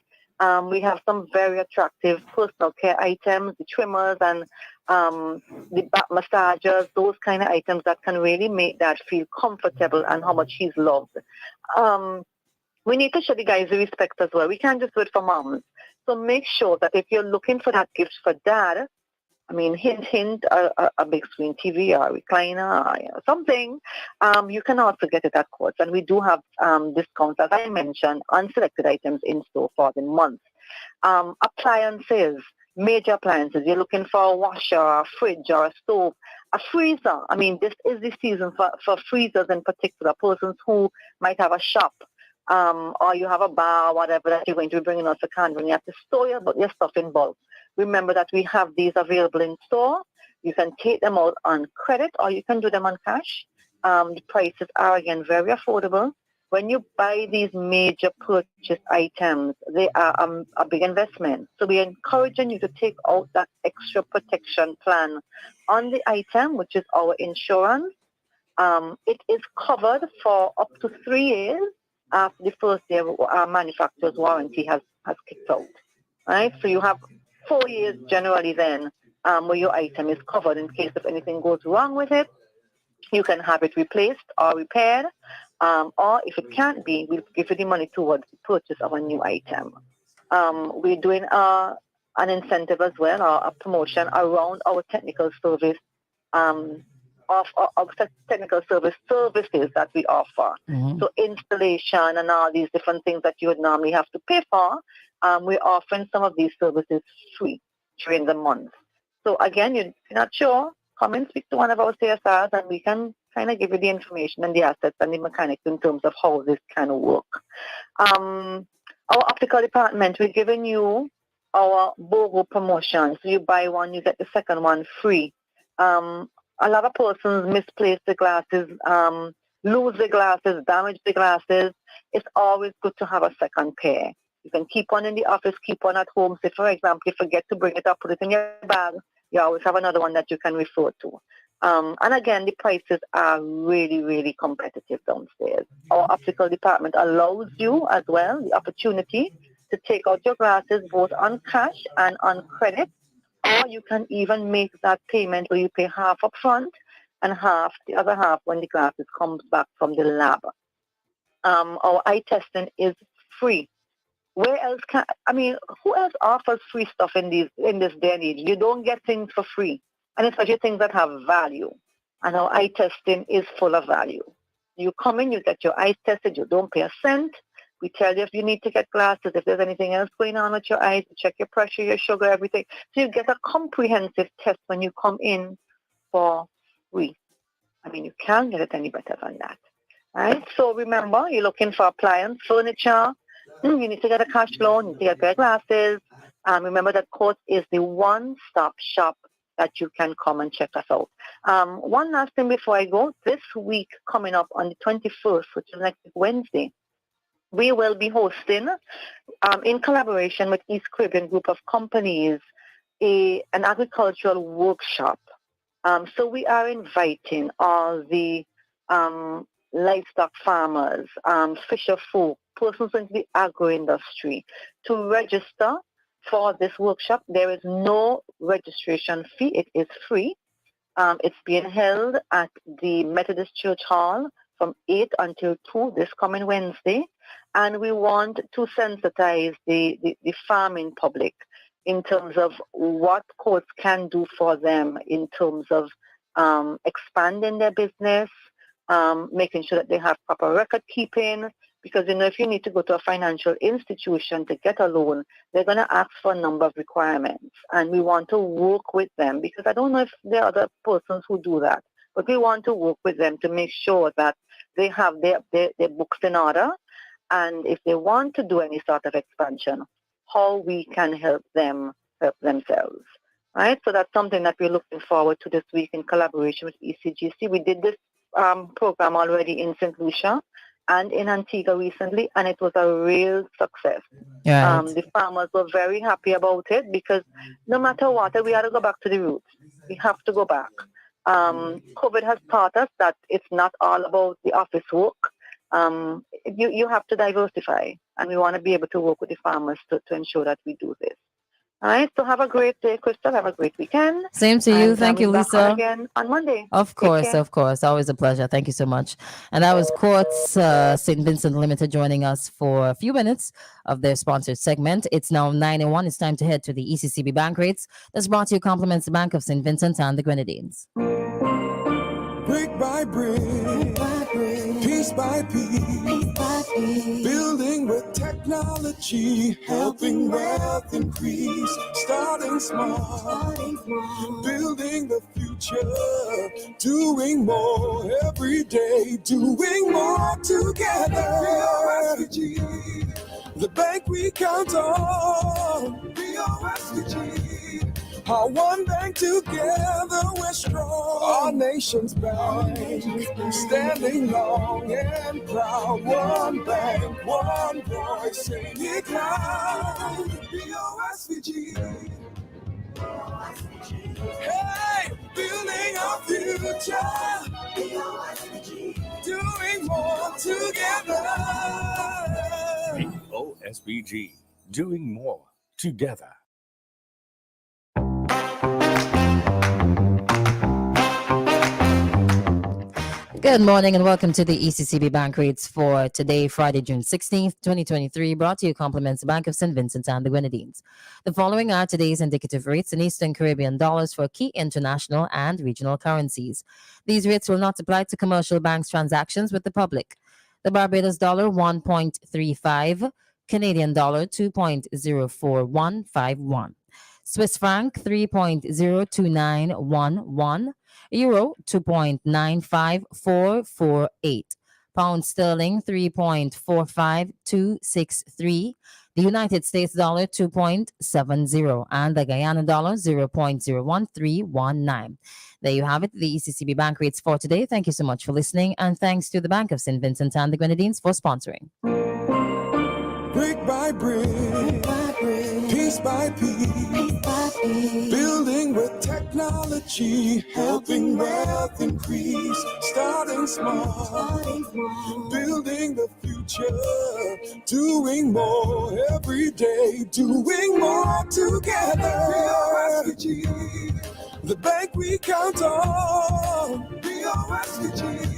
Speaker 9: We have some very attractive personal care items, the trimmers and the back massagers, those kind of items that can really make Dad feel comfortable and how much he's loved. We need to show the guys the respect as well. We can't just do it for moms. So make sure that if you're looking for that gift for Dad, I mean, hint, a big screen TV or a recliner or something, you can also get it at Courts. And we do have discounts, as I mentioned, on selected items in store for the month. Appliances, major appliances. You're looking for a washer, a fridge, or a stove, a freezer. I mean, this is the season for freezers in particular. Persons who might have a shop, or you have a bar, whatever that you're going to be bringing out for Carnival. You have to store your stuff in bulk. Remember that we have these available in store. You can take them out on credit, or you can do them on cash. The prices are, again, very affordable. When you buy these major purchase items, they are a big investment. So we're encouraging you to take out that extra protection plan on the item, which is our insurance. It is covered for up to 3 years after the first year our manufacturer's warranty has kicked out. Right? So you have 4 years generally then where your item is covered in case if anything goes wrong with it. You can have it replaced or repaired, or if it can't be, we'll give you the money towards the purchase of a new item. We're doing an incentive as well, or a promotion around our technical service, of technical services that we offer.
Speaker 2: Mm-hmm.
Speaker 9: So installation and all these different things that you would normally have to pay for, we're offering some of these services free during the month. So again, you're not sure, come and speak to one of our CSRs and we can kind of give you the information and the assets and the mechanics in terms of how this kind of work. Our optical department, we're giving you our BOGO promotion. So you buy one, you get the second one free. A lot of persons misplace the glasses, lose the glasses, damage the glasses. It's always good to have a second pair. You can keep one in the office, keep one at home. Say, for example, you forget to bring it up, put it in your bag. You always have another one that you can refer to. And again, the prices are really, really competitive downstairs. Our optical department allows you as well the opportunity to take out your glasses both on cash and on credit, or you can even make that payment where you pay half up front and the other half when the glasses comes back from the lab. Our eye testing is free. Who else offers free stuff in this day and age? You don't get things for free, and especially things that have value. And our eye testing is full of value. You come in, you get your eyes tested, you don't pay a cent. We tell you if you need to get glasses, if there's anything else going on with your eyes, we check your pressure, your sugar, everything. So you get a comprehensive test when you come in for free. I mean, you can't get it any better than that. Right? So remember, you're looking for appliance, furniture. You need to get a cash loan, you need to get pair glasses. Remember that Court is the one-stop shop that you can come and check us out. One last thing before I go. This week coming up on the 21st, which is next Wednesday, we will be hosting, in collaboration with East Caribbean Group of Companies, an agricultural workshop. So we are inviting all the livestock farmers, fisher folk, persons in the agro-industry to register for this workshop. There is no registration fee. It is free. It's being held at the Methodist Church Hall from 8 until 2 this coming Wednesday. And we want to sensitize the farming public in terms of what courts can do for them in terms of expanding their business, making sure that they have proper record keeping. Because, if you need to go to a financial institution to get a loan, they're going to ask for a number of requirements. And we want to work with them, because I don't know if there are other persons who do that, but we want to work with them to make sure that they have their books in order. And if they want to do any sort of expansion, how we can help them help themselves. Right? So that's something that we're looking forward to this week in collaboration with ECGC. We did this program already in St. Lucia and in Antigua recently, and it was a real success.
Speaker 2: Right.
Speaker 9: The farmers were very happy about it, because no matter what, we had to go back to the roots. We have to go back. COVID has taught us that it's not all about the office work. You have to diversify, and we want to be able to work with the farmers to ensure that we do this. All right, so have a great day, Christal. Have a great weekend.
Speaker 2: Same to you. Thank you,
Speaker 9: Back on
Speaker 2: Lisa.
Speaker 9: again on Monday.
Speaker 2: Of
Speaker 9: Take
Speaker 2: course,
Speaker 9: care.
Speaker 2: of course. Always a pleasure. Thank you so much. And that was Quartz St. Vincent Limited joining us for a few minutes of their sponsored segment. It's now 9:01. It's time to head to the ECCB bank rates. That's brought to you compliments the Bank of St. Vincent and the Grenadines.
Speaker 1: Brick by brick, piece by piece, building with tech technology, helping wealth increase. Starting small, building the future, doing more every day, doing more together. BOSVG, the bank we count on. BOSVG, our one bank together we're strong. Our nation's bank, standing long and proud. One bank, one voice, sing it loud. BOSVG. Hey, building our future. Doing more together.
Speaker 10: OSBG, doing more together.
Speaker 2: Good morning and welcome to the ECCB Bank Rates for today, Friday, June 16th, 2023, brought to you compliments the Bank of St. Vincent and the Grenadines. The following are today's indicative rates in Eastern Caribbean dollars for key international and regional currencies. These rates will not apply to commercial banks transactions with the public. The Barbados dollar 1.35, Canadian dollar 2.04151, Swiss franc 3.02911, Euro 2.95448, Pound sterling 3.45263, the United States dollar 2.70, and the Guyana dollar 0.01319. There you have it, the ECCB Bank Rates for today. Thank you so much for listening, and thanks to the Bank of St. Vincent and the Grenadines for sponsoring.
Speaker 1: Brick by brick, piece by piece, building with technology, helping wealth increase. Starting small, building the future, doing more every day, doing more together. BOSVG, the bank we count on. BOSVG,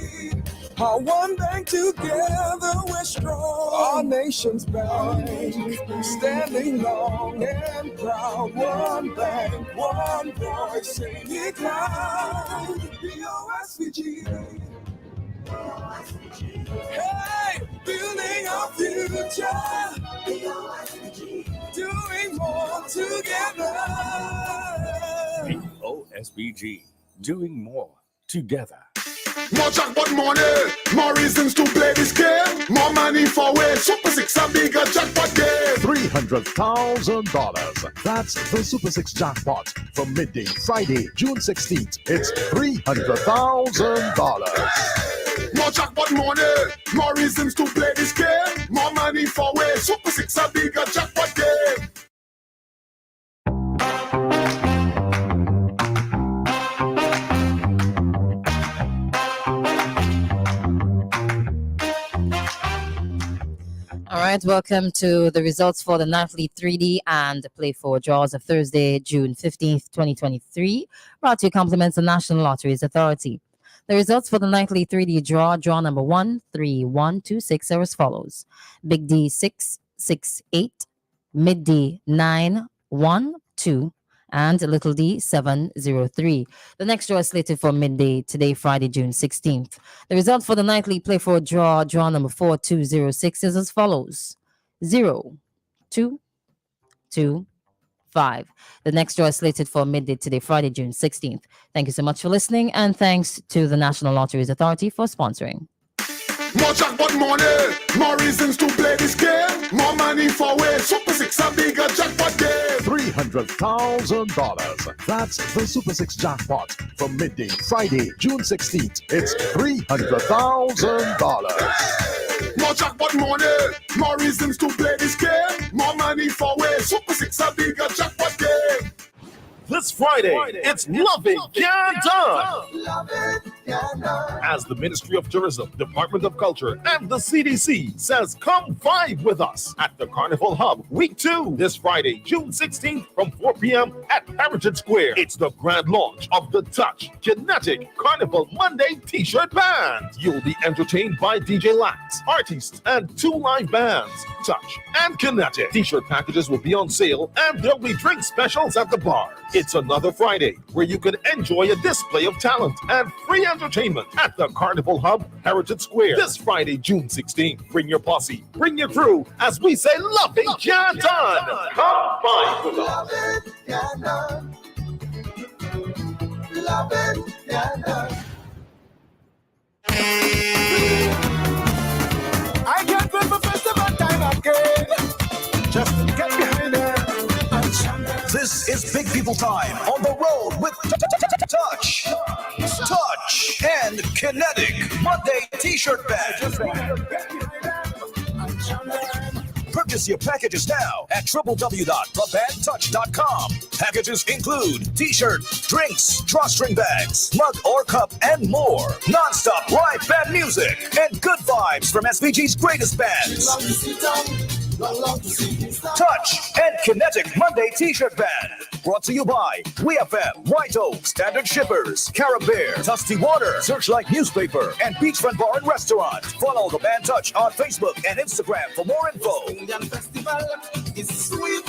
Speaker 1: our one bank together we're strong. Our nation's bank, standing long and proud. One bank, one voice, sing it loud. BOSVG. Hey, building our future. Doing more together.
Speaker 10: OSBG, doing more together.
Speaker 11: More jackpot money, more reasons to play this game. More money for way. Super 6 a bigger jackpot game.
Speaker 12: $300,000. That's the Super 6 jackpot from midday Friday, June 16th. It's $300,000.
Speaker 11: More jackpot money, more reasons to play this game. More money for way. Super 6 a bigger jackpot game.
Speaker 2: All right, welcome to the results for the nightly 3D and Play 4 draws of Thursday, June 15th, 2023, brought to you compliments the National Lotteries Authority. The results for the nightly 3D draw number 13126 are as follows. Big D 668, Mid D 912, and Little D 703. The next draw is slated for midday today, Friday, June 16th. The result for the nightly Play 4 draw number 4206 is as follows. 0, 2, 2, 5. The next draw is slated for midday today, Friday, June 16th. Thank you so much for listening, and thanks to the National Lotteries Authority for sponsoring.
Speaker 11: More jackpot money, more reasons to play this game. More money for way. Super 6 a bigger jackpot game.
Speaker 12: $300,000. That's the Super 6 jackpot from midday Friday, June 16th. It's $300,000.
Speaker 11: More jackpot money, more reasons to play this game. More money for way. Super 6 a bigger jackpot game.
Speaker 12: This Friday, it's Love It Get Done.
Speaker 1: Love it, yeah, no.
Speaker 12: As the Ministry of Tourism, Department of Culture, and the CDC says, come vibe with us at the Carnival Hub, Week 2, this Friday, June 16th from 4 p.m. at Heritage Square. It's the grand launch of the Touch Kinetic Carnival Monday T-shirt band. You'll be entertained by DJ Lax, artists, and 2 live bands, Touch and Kinetic. T-shirt packages will be on sale, and there'll be drink specials at the bar. It's another Friday where you can enjoy a display of talent and free entertainment at the Carnival Hub, Heritage Square, this Friday, June 16th. Bring your posse, bring your crew, as we say, love it, yeah, done. Come find with us.
Speaker 1: Love it, yeah, done. Love it, yeah, done. I can't wait for festival time again. Just get behind her.
Speaker 13: This is Big People Time on the road with Touch, and Kinetic Monday T-shirt bag. Purchase your packages now at www.thebandtouch.com. Packages include T-shirt, drinks, drawstring bags, mug or cup, and more. Non-stop live band music and good vibes from SVG's greatest bands. Touch and Kinetic Monday T-shirt band. Brought to you by WEFM, White Oak, Standard Shippers, Caribbear, Tusty Water, Searchlight Newspaper, and Beachfront Bar and Restaurant. Follow the band Touch on Facebook and Instagram for more info.
Speaker 1: Indian festival is sweet.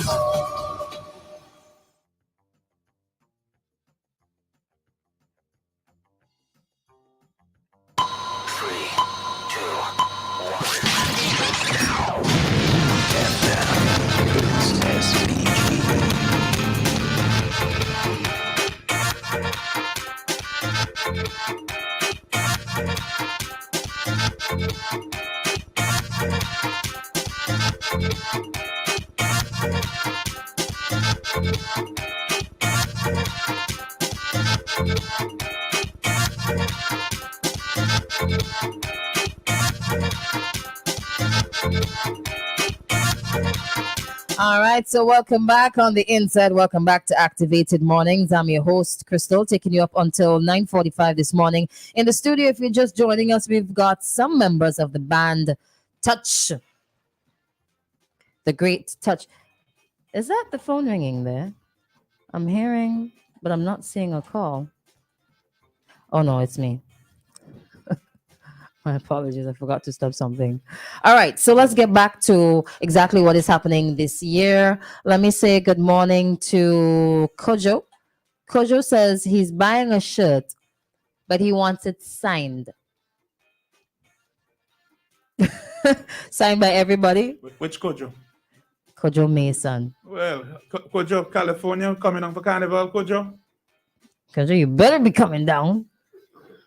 Speaker 2: All right, so welcome back on the inside. Welcome back to Activated Mornings. I'm your host, Christal, taking you up until 9:45 this morning. In the studio, if you're just joining us, we've got some members of the band Touch. The great Touch. Is that the phone ringing there? I'm hearing, but I'm not seeing a call. Oh, no, it's me. My apologies. I forgot to stop something. All right. So let's get back to exactly what is happening this year. Let me say good morning to Kojo. Kojo says he's buying a shirt, but he wants it signed. Signed by everybody.
Speaker 3: Which Kojo?
Speaker 2: Kojo Mason.
Speaker 3: Well, Kojo, California, coming on for Carnival, Kojo?
Speaker 2: Kojo, you better be coming down.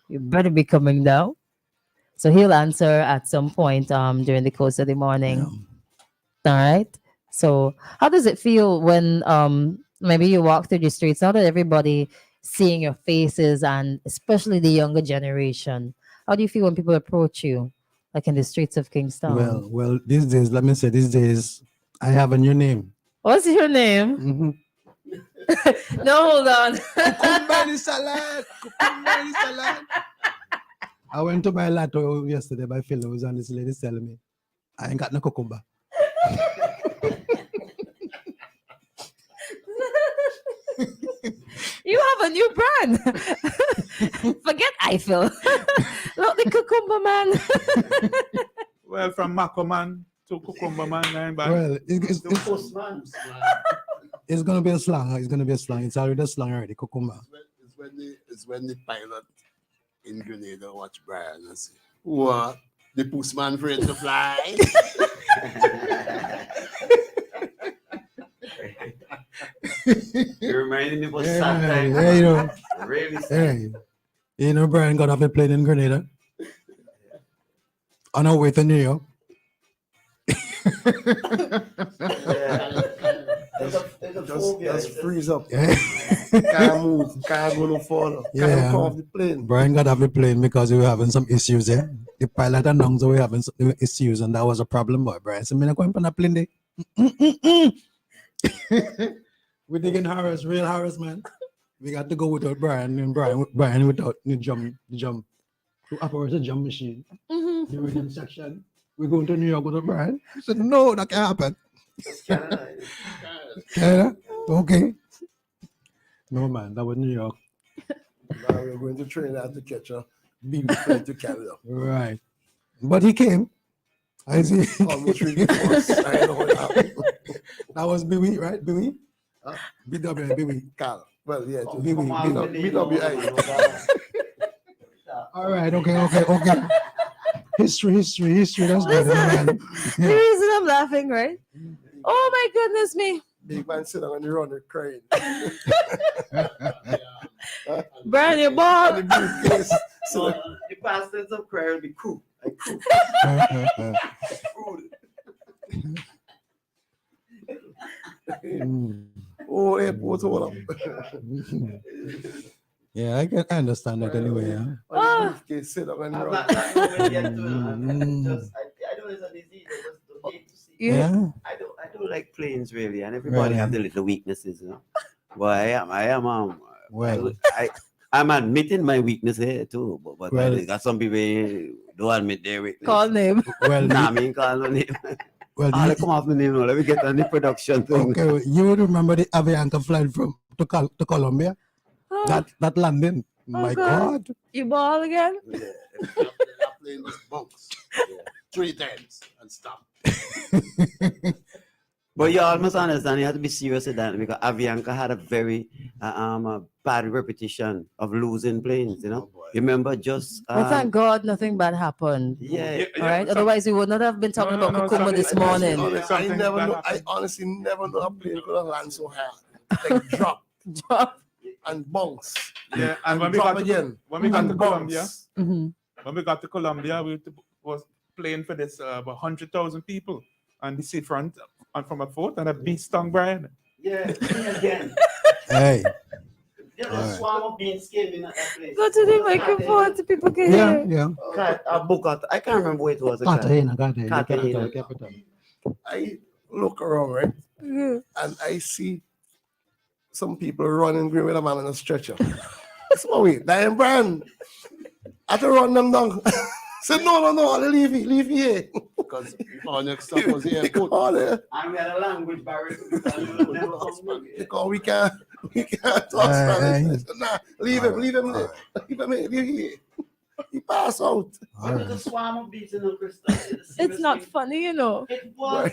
Speaker 2: You better be coming down. So he'll answer at some point during the course of the morning. All right. So how does it feel when maybe you walk through the streets? Not that everybody seeing your faces, and especially the younger generation. How do you feel when people approach you, like in the streets of Kingston?
Speaker 4: Well, these days, let me say, these days, I have a new name.
Speaker 2: What's your name? No, hold on.
Speaker 4: Cucumber salad. Cucumber salad. I went to buy Lato yesterday by Phillips, and this lady telling me, I ain't got no cucumber.
Speaker 2: You have a new brand. Forget Eiffel. Not the cucumber man.
Speaker 3: Well, from Mako Man to Cucumber Man.
Speaker 4: Well, it's going to be a slang. It's going to be a slang. It's already a slang already, cucumber.
Speaker 8: It's when the pilot in Grenada watch Brian and say, what? The postman afraid to fly?
Speaker 6: You reminded me of sad time.
Speaker 4: Yeah, you know.
Speaker 6: Really sad.
Speaker 4: Hey, you know, Brian got off a plane in Grenada on our way to New York.
Speaker 7: Just freeze up. Can't move. Can't go no further. Can't come off the plane.
Speaker 4: Brian got off the plane because we were having some issues there. The pilot announced that we were having some issues, and that was a problem. But Brian said, I'm not going on a plane there. We're digging Harris, real Harris, man. We got to go without Brian, and Brian without the jump to operate the jump machine. The rhythm section. We're going to New York without Brian. He said, no, that can't happen. Canada? Okay. No, man, that was New York.
Speaker 7: Now we're going to Trinidad to catch a BB flight to Canada.
Speaker 4: Right. But he came. I see.
Speaker 7: Almost really close. I know what happened.
Speaker 4: That was Biwi, right? Biwi? BW, Biwi.
Speaker 7: Carl. Well, yeah.
Speaker 4: Biwi.
Speaker 7: BWI.
Speaker 4: All right, okay. History. That's good.
Speaker 2: Listen,
Speaker 4: Man.
Speaker 2: the reason I'm laughing, right? Oh my goodness me.
Speaker 7: Big man sit down and run the crane.
Speaker 2: Brian, your ball.
Speaker 7: And the briefcase.
Speaker 6: So the pastors of prayer will be cool. Like cool.
Speaker 7: Oh, airport hold up.
Speaker 4: Yeah, I can understand that anyway. Yeah.
Speaker 7: On the briefcase, sit down and
Speaker 6: I'm
Speaker 7: run.
Speaker 6: not going yet to I know it's a disease. I just don't hate to see.
Speaker 4: Yeah.
Speaker 6: I don't like planes really, and everybody have their little weaknesses, you know. But I am
Speaker 4: Well.
Speaker 6: I'm admitting my weakness here too. But
Speaker 4: Well.
Speaker 6: I got some people who don't admit their weakness.
Speaker 2: Call name.
Speaker 4: Well,
Speaker 6: Nah, me ain't call no name.
Speaker 4: well,
Speaker 6: I'll come off the name now. Let me get on the production thing.
Speaker 4: okay. Well, you would remember the Avianca flight to Colombia?
Speaker 2: Oh,
Speaker 4: That landing. My God.
Speaker 2: You ball again?
Speaker 8: The plane was bunks 3 times and stopped.
Speaker 6: But you all must understand, you have to be serious with that because Avianca had a very bad reputation of losing planes, you know. You remember just.
Speaker 2: Well, thank God nothing bad happened.
Speaker 6: Yeah.
Speaker 2: All right. Otherwise, we would not have been talking about Kukumba this morning.
Speaker 7: I honestly never know a plane could have landed so hard. Like drop and bunks.
Speaker 3: Yeah, and when we
Speaker 7: drop
Speaker 3: got
Speaker 7: again.
Speaker 3: when we got to
Speaker 7: and
Speaker 3: Colombia,
Speaker 7: bunks.
Speaker 2: Mhm.
Speaker 3: when we got to Colombia, we was playing for this about 100,000 people, and the seafront and from a fort and a beast stung Brian.
Speaker 6: Yeah, again.
Speaker 4: Hey.
Speaker 6: There's a swarm of being scared in that place.
Speaker 2: Go to the microphone so people can hear.
Speaker 6: Bogota. I can't remember where it was.
Speaker 4: Cartagena.
Speaker 6: Cartagena.
Speaker 4: Capital.
Speaker 7: I look around, right? And I see some people running green with a man on a stretcher. So wait, Diane Brand. I had to run them down. Said no, leave here.
Speaker 8: Because our next stop was the airport.
Speaker 6: And we had a language barrier.
Speaker 7: Because we can't talk Spanish. I said, nah, leave him here. He passed out.
Speaker 6: There's a swarm of bees in the Christal.
Speaker 2: It's not funny, you know.
Speaker 6: It was.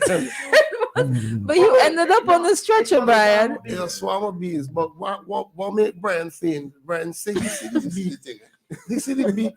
Speaker 2: But you ended up on the stretcher, Brian.
Speaker 7: It's a swarm of bees, but what made Brian think? Brian said he see this bee thing. He see the bee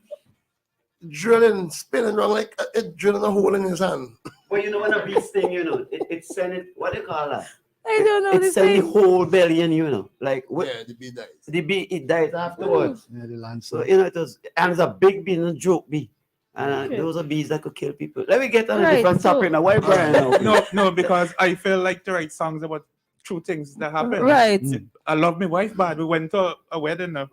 Speaker 7: drilling, spinning around like it drilling a hole in his hand.
Speaker 6: Well, you know when a bee sting, you know, it send it, what do you call that?
Speaker 2: I don't know
Speaker 6: It
Speaker 2: this
Speaker 6: send the
Speaker 2: thing.
Speaker 6: whole belly in, you know. Like
Speaker 8: Yeah, the bee dies.
Speaker 6: the bee, it dies afterwards.
Speaker 4: Yeah, the land.
Speaker 6: So, you know, it was, and it's a big bee, a joke bee. And those are bees that could kill people. Let me get on a different topic now. Why Brian now?
Speaker 3: No, because I feel like to write songs about true things that happen.
Speaker 2: Right.
Speaker 3: I love my wife bad. We went to a wedding of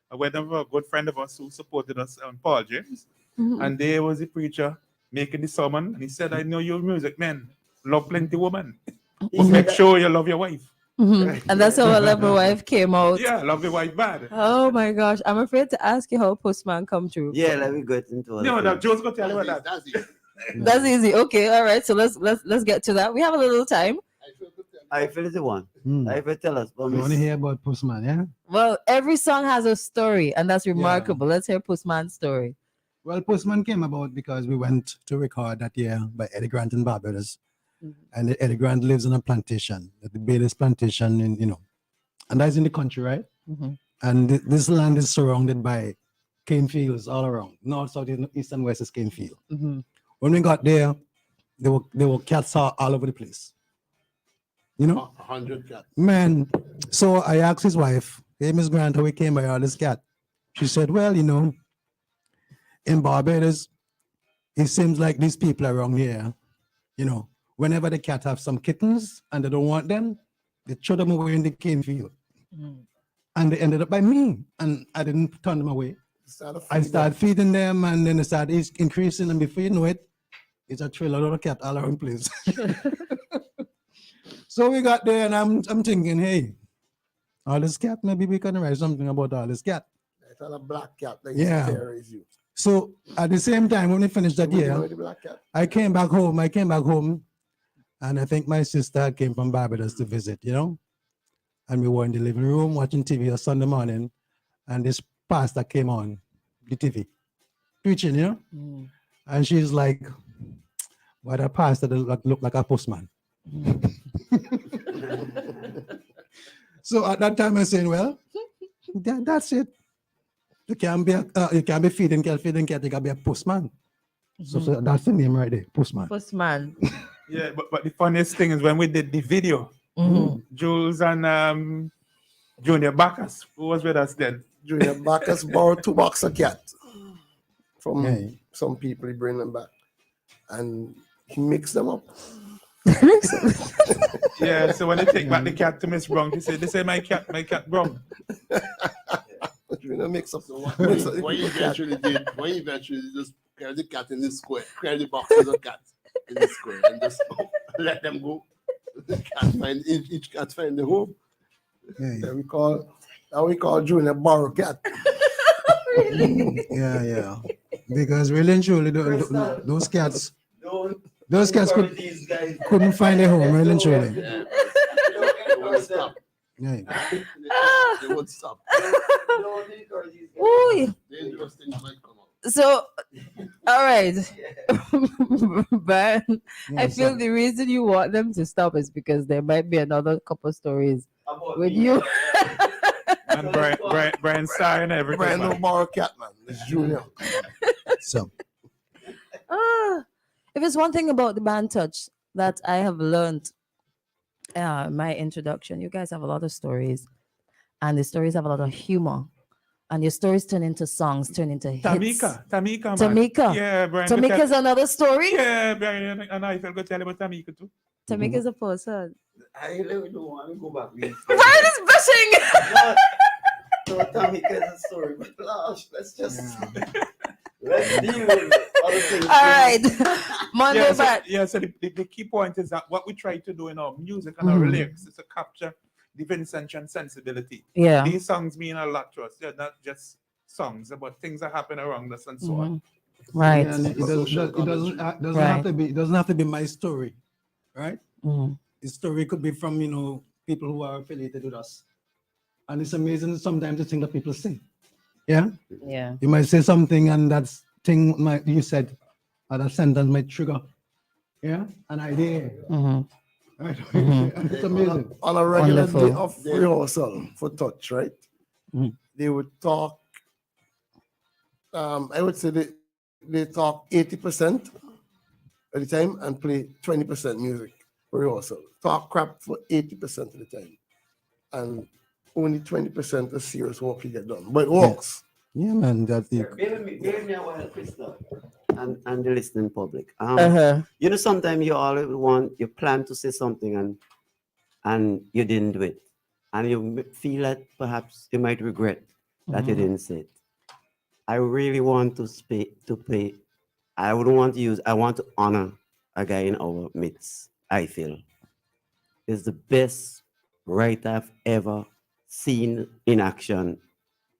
Speaker 3: a good friend of us who supported us on Paul James.
Speaker 2: Mhm.
Speaker 3: And there was the preacher making the sermon. And he said, I know your music, man. Love plenty woman. But make sure you love your wife.
Speaker 2: Mhm. And that's how I love my wife came out.
Speaker 3: Yeah, love your wife bad.
Speaker 2: Oh my gosh. I'm afraid to ask you how Postman come true.
Speaker 6: Yeah, let me get into it.
Speaker 3: No, Joe's gonna tell you about that.
Speaker 8: That's it.
Speaker 2: That's easy. Okay, all right. So let's get to that. We have a little time.
Speaker 6: I feel the one. I will tell us.
Speaker 4: You want to hear about Postman, yeah?
Speaker 2: Well, every song has a story, and that's remarkable. Let's hear Postman's story.
Speaker 4: Well, Postman came about because we went to record that year by Eddie Grant in Barbados. And Eddie Grant lives on a plantation, the Bayless plantation, and that's in the country, right? And this land is surrounded by cane fields all around. North, south, east, and west is cane field. When we got there, there were cats all over the place.
Speaker 8: 100 cats.
Speaker 4: Man, so I asked his wife, hey, Miss Grant, how we came by all this cat? She said, well, in Barbados, it seems like these people around here, whenever the cat have some kittens and they don't want them, they throw them away in the cane field. And they ended up by me, and I didn't turn them away. I started feeding them, and then they started increasing, and before you know it, it's a trail of cat all around the place. So we got there, and I'm thinking, hey, all this cat, maybe we can write something about all this cat.
Speaker 7: It's a black cat that terrorize you.
Speaker 4: So at the same time, when we finished that year, I came back home, and I think my sister came from Barbados to visit, and we were in the living room watching TV on Sunday morning, and this pastor came on the TV preaching, and she's like, "What a pastor that look like a postman." So at that time I said, well, that's it. You can't be feeding cat, you gotta be a postman. So that's the name right there, postman.
Speaker 2: Postman.
Speaker 3: Yeah, but the funniest thing is when we did the video, Jules and Junior Bacchus, who was with us then?
Speaker 7: Junior Bacchus borrowed 2 boxes of cat from some people. He bring them back, and he mixed them up.
Speaker 3: Yeah, so when they take back the cat to Miss Brown, he said, "This is my cat Brown."
Speaker 7: Junior mix up the one.
Speaker 8: What he eventually did, just carry the cat in the square, carry the boxes of cat in the square, and just let them go. The cat find each cat find the home.
Speaker 7: Yeah, we call Junior borrow cat.
Speaker 4: Yeah. Because really and truly, those cats couldn't find a home, really and truly.
Speaker 8: They won't stop.
Speaker 4: Yeah.
Speaker 8: They won't stop.
Speaker 2: Ooh.
Speaker 8: Dangerous things might come up.
Speaker 2: So, all right, but I feel
Speaker 4: sir.
Speaker 2: the reason you want them to stop is because there might be another couple stories with you.
Speaker 3: And Brian Starr and everything.
Speaker 7: Brian no borrow cat, man. It's Junior.
Speaker 4: So
Speaker 2: If it's one thing about the band Touch that I have learned in my introduction, you guys have a lot of stories, and the stories have a lot of humor. And your stories turn into songs, turn into hits.
Speaker 3: Tamika, man.
Speaker 2: Tamika.
Speaker 3: Yeah, Brian.
Speaker 2: Tamika's another story.
Speaker 3: Yeah, Brian, and I feel good tell you about Tamika too.
Speaker 2: Tamika's a person.
Speaker 6: I really don't want to go back.
Speaker 2: Brian is blushing.
Speaker 6: No, Tamika is a story, but let's just let's deal with other things.
Speaker 2: All right. Monday back.
Speaker 3: So the key point is that what we try to do in our music and our lyrics is to capture the Vincentian sensibility.
Speaker 2: Yeah.
Speaker 3: These songs mean a lot to us. They're not just songs about things that happen around us and so on.
Speaker 2: Right.
Speaker 4: Yeah, and it doesn't have to be my story, right? The story could be from people who are affiliated with us, and it's amazing sometimes the thing that people say. Yeah.
Speaker 2: Yeah.
Speaker 4: You might say something, and that thing you said, or that sentence might trigger, an idea. Right. It's amazing.
Speaker 7: On a regular day of rehearsal for Touch, right? They would talk. I would say they talk 80% of the time and play 20% music for rehearsal. Talk crap for 80% of the time, and only 20% of serious work you get done. But it works.
Speaker 4: Yeah, man. That's it.
Speaker 6: Give me a while, Christal. And the listening public. Sometimes you plan to say something and you didn't do it. And you feel that perhaps you might regret that you didn't say it. I really want to play. I want to honor a guy in our midst. I feel is the best writer I've ever seen in action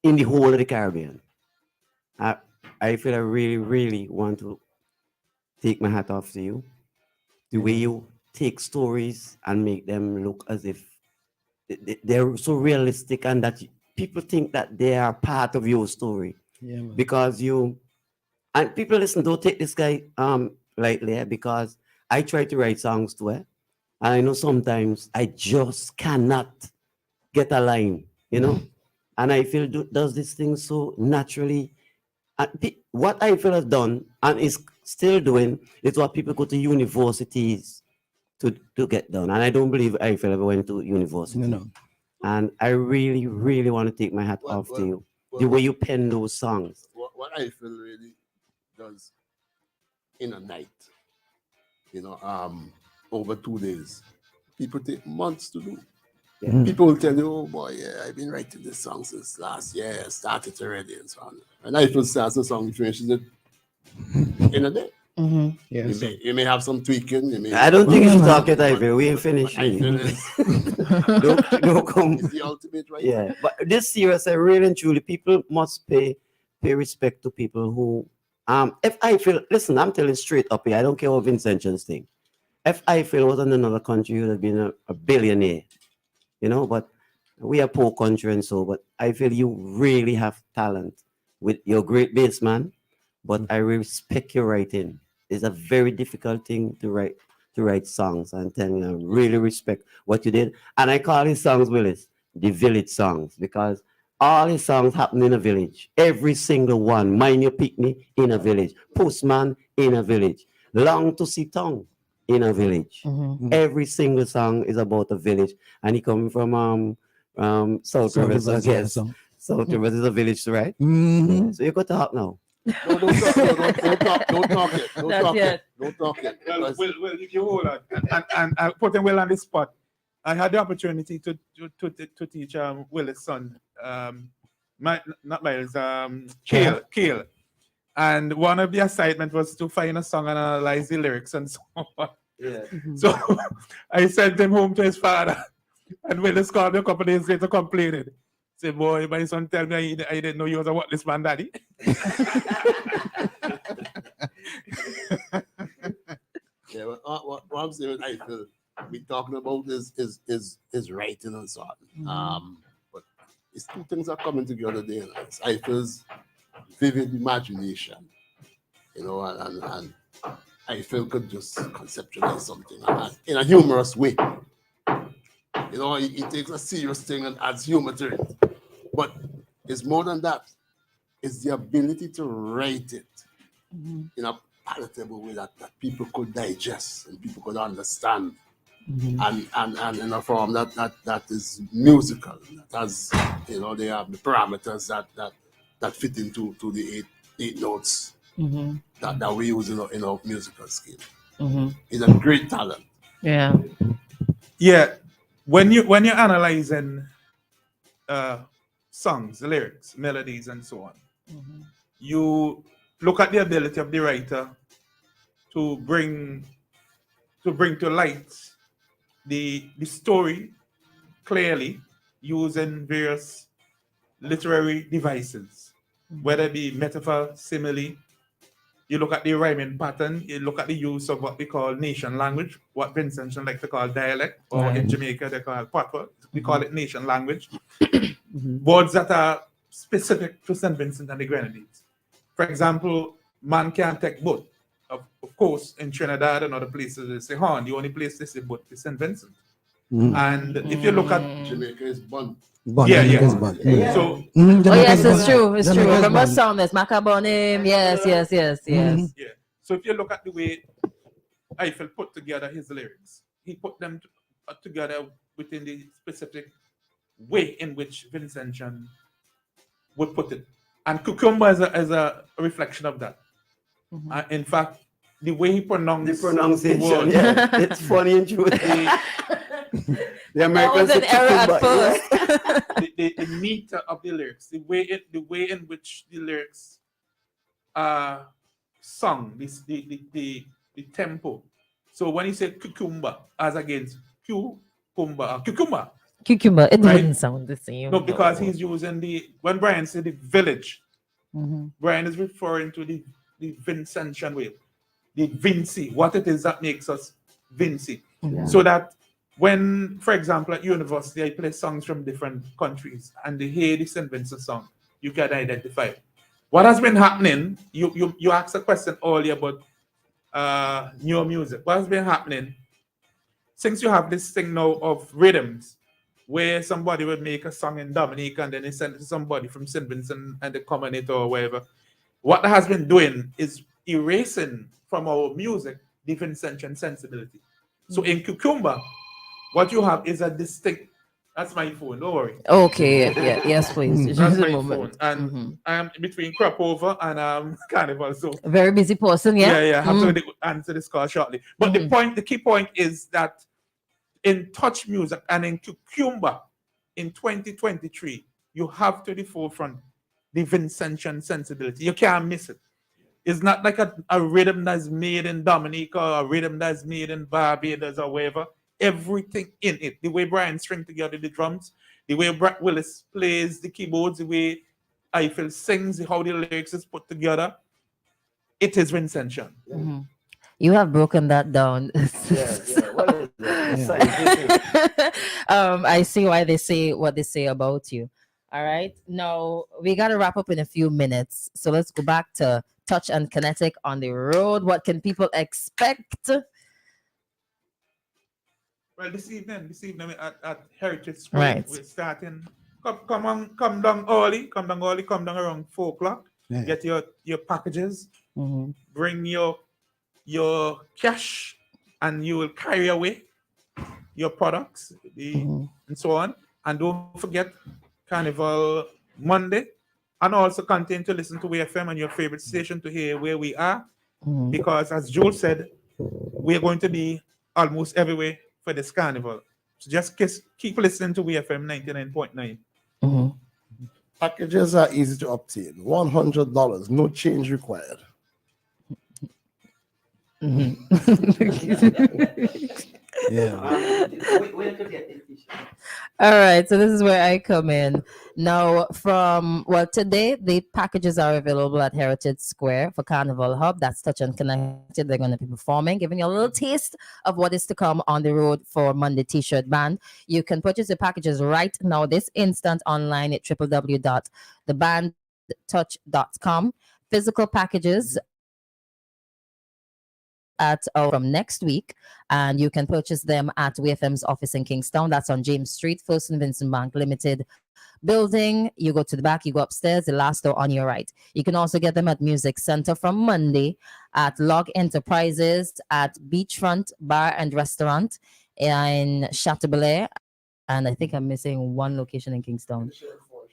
Speaker 6: in the whole of the Caribbean. I feel I really, really want to take my hat off to you. The way you take stories and make them look as if they're so realistic, and that people think that they are part of your story.
Speaker 4: Yeah, man.
Speaker 6: Because and people listen, don't take this guy lightly, because I try to write songs too, and I know sometimes I just cannot get a line, and I feel does this thing so naturally. And what I feel has done and is still doing is what people go to universities to get done. And I don't believe I feel ever went to university.
Speaker 4: No.
Speaker 6: And I really, really want to take my hat off to you. The way you pen those songs.
Speaker 8: What I feel really does in a night, over 2 days, people take months to do.
Speaker 6: Yeah.
Speaker 8: People will tell you, oh boy, yeah, I've been writing this song since last year, I started already and so on. And I feel starts a song, finishes it in a day.
Speaker 4: Yes.
Speaker 8: You may have some tweaking.
Speaker 6: I don't think you should talk it, Ivy. We ain't finished.
Speaker 8: I feel
Speaker 6: Don't come.
Speaker 8: it's the ultimate right.
Speaker 6: Yeah, but this serious, I really and truly, people must pay respect to people who, if I feel, listen, I'm telling straight up here, I don't care what Vincentians think. If I feel was in another country, you would have been a billionaire, but we are a poor country and so, but I feel you really have talent with your great bass man, but I respect your writing. It's a very difficult thing to write songs, and telling I really respect what you did. And I call these songs, Willis, the village songs, because All his songs happen in a village. Every single one. Mind Your Picnic in a village. Postman in a village. Long to See Tongue in a village. Every single song is about a village. And he coming from South Rivers, I guess. South Rivers is a village, right? Yeah. So you got to talk now.
Speaker 8: No, don't talk it. Don't talk it. Don't talk it.
Speaker 3: Well, if you hold on, and I put him well on the spot. I had the opportunity to teach Will's son, not Miles, Kale. And one of the assignments was to find a song and analyze the lyrics and so on.
Speaker 6: Yeah.
Speaker 3: So I sent him home to his father, and Willis called me a couple days later complaining. Say, boy, my son tell me I didn't know you was a what this man daddy.
Speaker 8: Yeah, what I'm saying, I feel we talking about is writing and so on. But it's two things are coming together there. It's Eiffel's vivid imagination, and Eiffel could just conceptualize something in a humorous way. He takes a serious thing and adds humor to it. But it's more than that. It's the ability to write it in a palatable way that people could digest and people could understand. And in a form that is musical. That has, they have the parameters that fit into the eight notes that we use in our musical scale. It's a great talent.
Speaker 2: Yeah.
Speaker 3: Yeah. When you're analyzing songs, lyrics, melodies, and so on, you look at the ability of the writer to bring to light the story clearly using various literary devices, whether it be metaphor, simile. You look at the rhyming pattern, you look at the use of what we call nation language, what Vincent like to call dialect, or in Jamaica they call patois. We call it nation language. Words that are specific to St. Vincent and the Grenadines. For example, man can't take boat. Of course, in Trinidad and other places, they say horn. The only place they say boat is St. Vincent. And if you look at
Speaker 8: Jamaica is bun.
Speaker 3: Yeah. So,
Speaker 2: yes, it's true. It's true. Remember song that's Macabonim. Yes.
Speaker 3: Yeah. So if you look at the way Eiffel put together his lyrics, he put them together within the specific way in which Vincentian would put it. And Cucumber is a reflection of that. In fact, the way he pronounced
Speaker 6: the pronunciation,
Speaker 3: the word,
Speaker 6: it's funny and true. The Americans
Speaker 2: an error at first.
Speaker 3: the meter of the lyrics, the way in which the lyrics are sung, the tempo. So when you say cucumber as against cucumber,
Speaker 2: Cucumber, it
Speaker 3: right?
Speaker 2: wouldn't sound the same.
Speaker 3: No, because he's using when Brian said the village, Brian is referring to the Vincentian way, the Vinci, what it is that makes us Vinci. So that when, for example, at university, I play songs from different countries and they hear the St. Vincent song, you can identify it. What has been happening, you asked a question earlier about new music. What has been happening, since you have this thing now of rhythms, where somebody would make a song in Dominique and then they send it to somebody from St. Vincent and they comment it or whatever, what that has been doing is erasing from our music the Vincentian sensibility. So in Cucumber, what you have is a distinct. That's my phone. Don't worry.
Speaker 2: Okay. Yes, please.
Speaker 3: That's
Speaker 2: Just a
Speaker 3: my
Speaker 2: moment.
Speaker 3: phone, and I'm between crop over and carnival. So
Speaker 2: A very busy person. Yeah.
Speaker 3: I have to answer this call shortly. But the key point is that in touch music and in Cucumber in 2023, you have to the forefront the Vincentian sensibility. You can't miss it. It's not like a rhythm that's made in Dominica or a rhythm that's made in Barbados or wherever. Everything in it, the way Brian string together the drums, the way Brett Willis plays the keyboards, the way Eiffel sings, how the lyrics is put together, it is Vincentian.
Speaker 2: You have broken that down.
Speaker 6: What is that?
Speaker 2: I see why they say what they say about you. All right. Now we got to wrap up in a few minutes. So let's go back to Touch and Kinetic on the road. What can people expect?
Speaker 3: Well, this evening at Heritage Square,
Speaker 2: Right.
Speaker 3: we're starting Come down early, come down around 4 o'clock.
Speaker 4: Yeah.
Speaker 3: Get your packages,
Speaker 2: Mhm.
Speaker 3: bring your cash, and you will carry away your products,
Speaker 2: Mhm.
Speaker 3: and so on. And don't forget Carnival Monday, and also continue to listen to WFM and your favorite station to hear where we are,
Speaker 2: Mhm.
Speaker 3: because as Joel said, we're going to be almost everywhere for this carnival. So just keep listening to WFM 99.9.
Speaker 2: Mhm.
Speaker 7: Packages are easy to obtain. $100, no change required.
Speaker 4: Yeah.
Speaker 5: Where to get it?
Speaker 2: All right, so this is where I come in. Now, today the packages are available at Heritage Square for Carnival Hub. That's Touch and Connected. They're going to be performing, giving you a little taste of what is to come on the road for Monday T-shirt band. You can purchase the packages right now, this instant, online at www.thebandtouch.com. Physical packages from next week, and you can purchase them at WFM's office in Kingstown. That's on James Street, First and Vincent Bank Limited building. You go to the back, you go upstairs, the last door on your right. You can also get them at Music Center from Monday, at Log Enterprises, at Beachfront Bar and Restaurant in Chateaubriand, and I think I'm missing one location in Kingstown.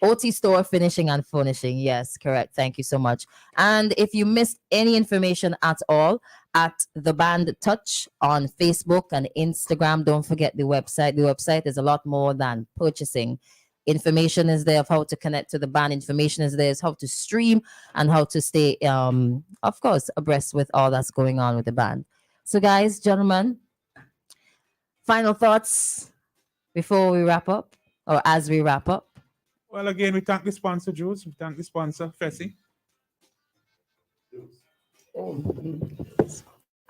Speaker 2: OT Store, Finishing and Furnishing. Yes, correct. Thank you so much. And if you missed any information at all, at The Band Touch on Facebook and Instagram, don't forget the website. The website is a lot more than purchasing. Information is there of how to connect to the band. Information is there is how to stream and how to stay, of course, abreast with all that's going on with the band. So, guys, gentlemen, final thoughts before we wrap up, or as we wrap up.
Speaker 3: Well, again, we thank the sponsor, Jules. We thank the sponsor, Fessy.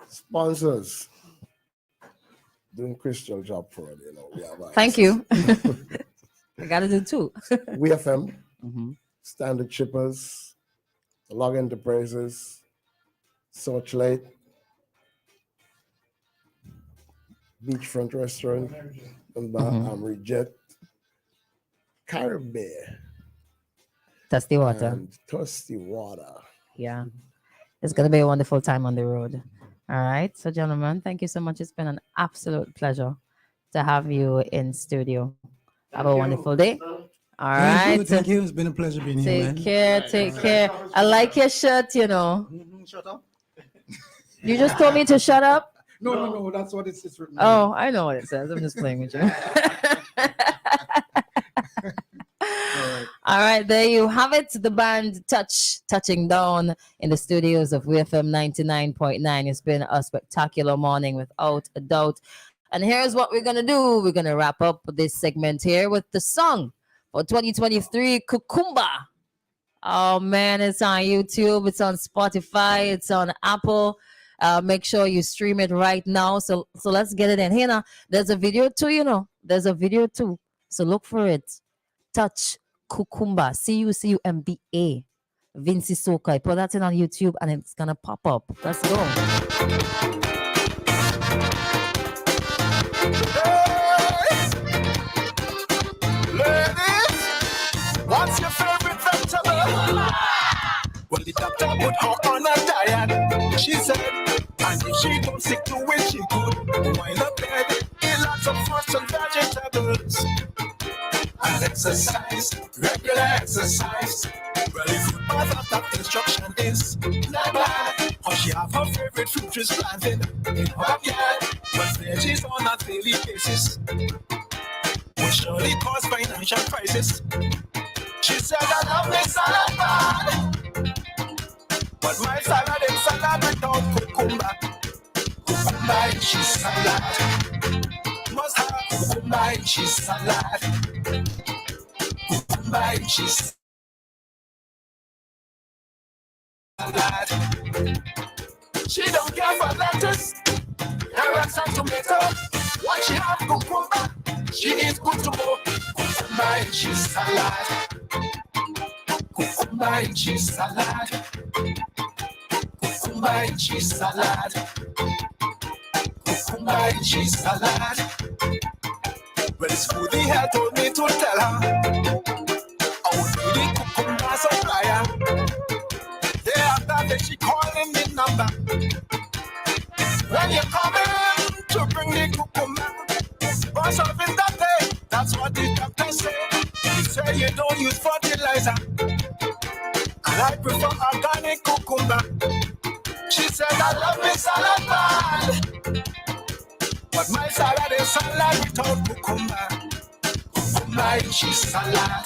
Speaker 7: Sponsors doing Christal job for it, you know. We have
Speaker 2: Thank you. I gotta do two.
Speaker 7: WFM,
Speaker 2: Mm-hmm.
Speaker 7: Standard Shippers, Log Enterprises, Searchlight, Beachfront Restaurant, and Bar, Jet, Caribbean,
Speaker 2: Thirsty water.
Speaker 7: and Thirsty Water.
Speaker 2: Yeah. It's gonna be a wonderful time on the road. All right. So, gentlemen, thank you so much. It's been an absolute pleasure to have you in studio. Have a wonderful day. All right.
Speaker 4: Thank you. It's been a pleasure being here, man.
Speaker 2: Take care. I like your shirt, you know.
Speaker 7: Shut up.
Speaker 2: You just told me to shut up.
Speaker 7: No, that's what it's written.
Speaker 2: Oh, I know what it says. I'm just playing with you. All right, there you have it. The band touching down in the studios of WFM 99.9. It's been a spectacular morning without a doubt. And here's what we're going to do. We're going to wrap up this segment here with the song for 2023, Cucumba. Oh, man, it's on YouTube. It's on Spotify. It's on Apple. Make sure you stream it right now. So let's get it in. Here now, there's a video too, you know. There's a video too. So look for it. Touch Cucumba. Cucumba. Vinci Soka. Put that in on YouTube and it's going to pop up. Let's go.
Speaker 11: Ladies, what's your favorite vegetable? Well, the doctor put her on a diet. She said, and if she don't stick to it, she could wind up dead. Eat lots of fruits and vegetables. And exercise, regular exercise. Well, if you bother, that instruction is not bad. Or she have her favorite fruit trees planted in her backyard. But veggies on a daily basis will surely cause financial crisis. She said, I love my salad bad, but my salad is salad without cucumber. Cucumber and cheese salad. Must have cucumber and cheese salad. Cucumber and cheese salad. She don't care for lettuce, carrots and tomatoes. What she have cucumber, she is good to go. Cucumber and cheese salad. Cucumber and cheese salad. Cucumber and cheese salad. Cucumber and cheese salad. Well, it's foodie here told me to tell her. I would be the cucumber supplier. Day after day she calling me number. When you come in to bring the cucumber, what's up in that day? That's what the doctor say. He say you don't use fertilizer, and I prefer organic cucumber. She said I love me salad bar, but my salad is salad without cucumber. Cucumber is cheese salad.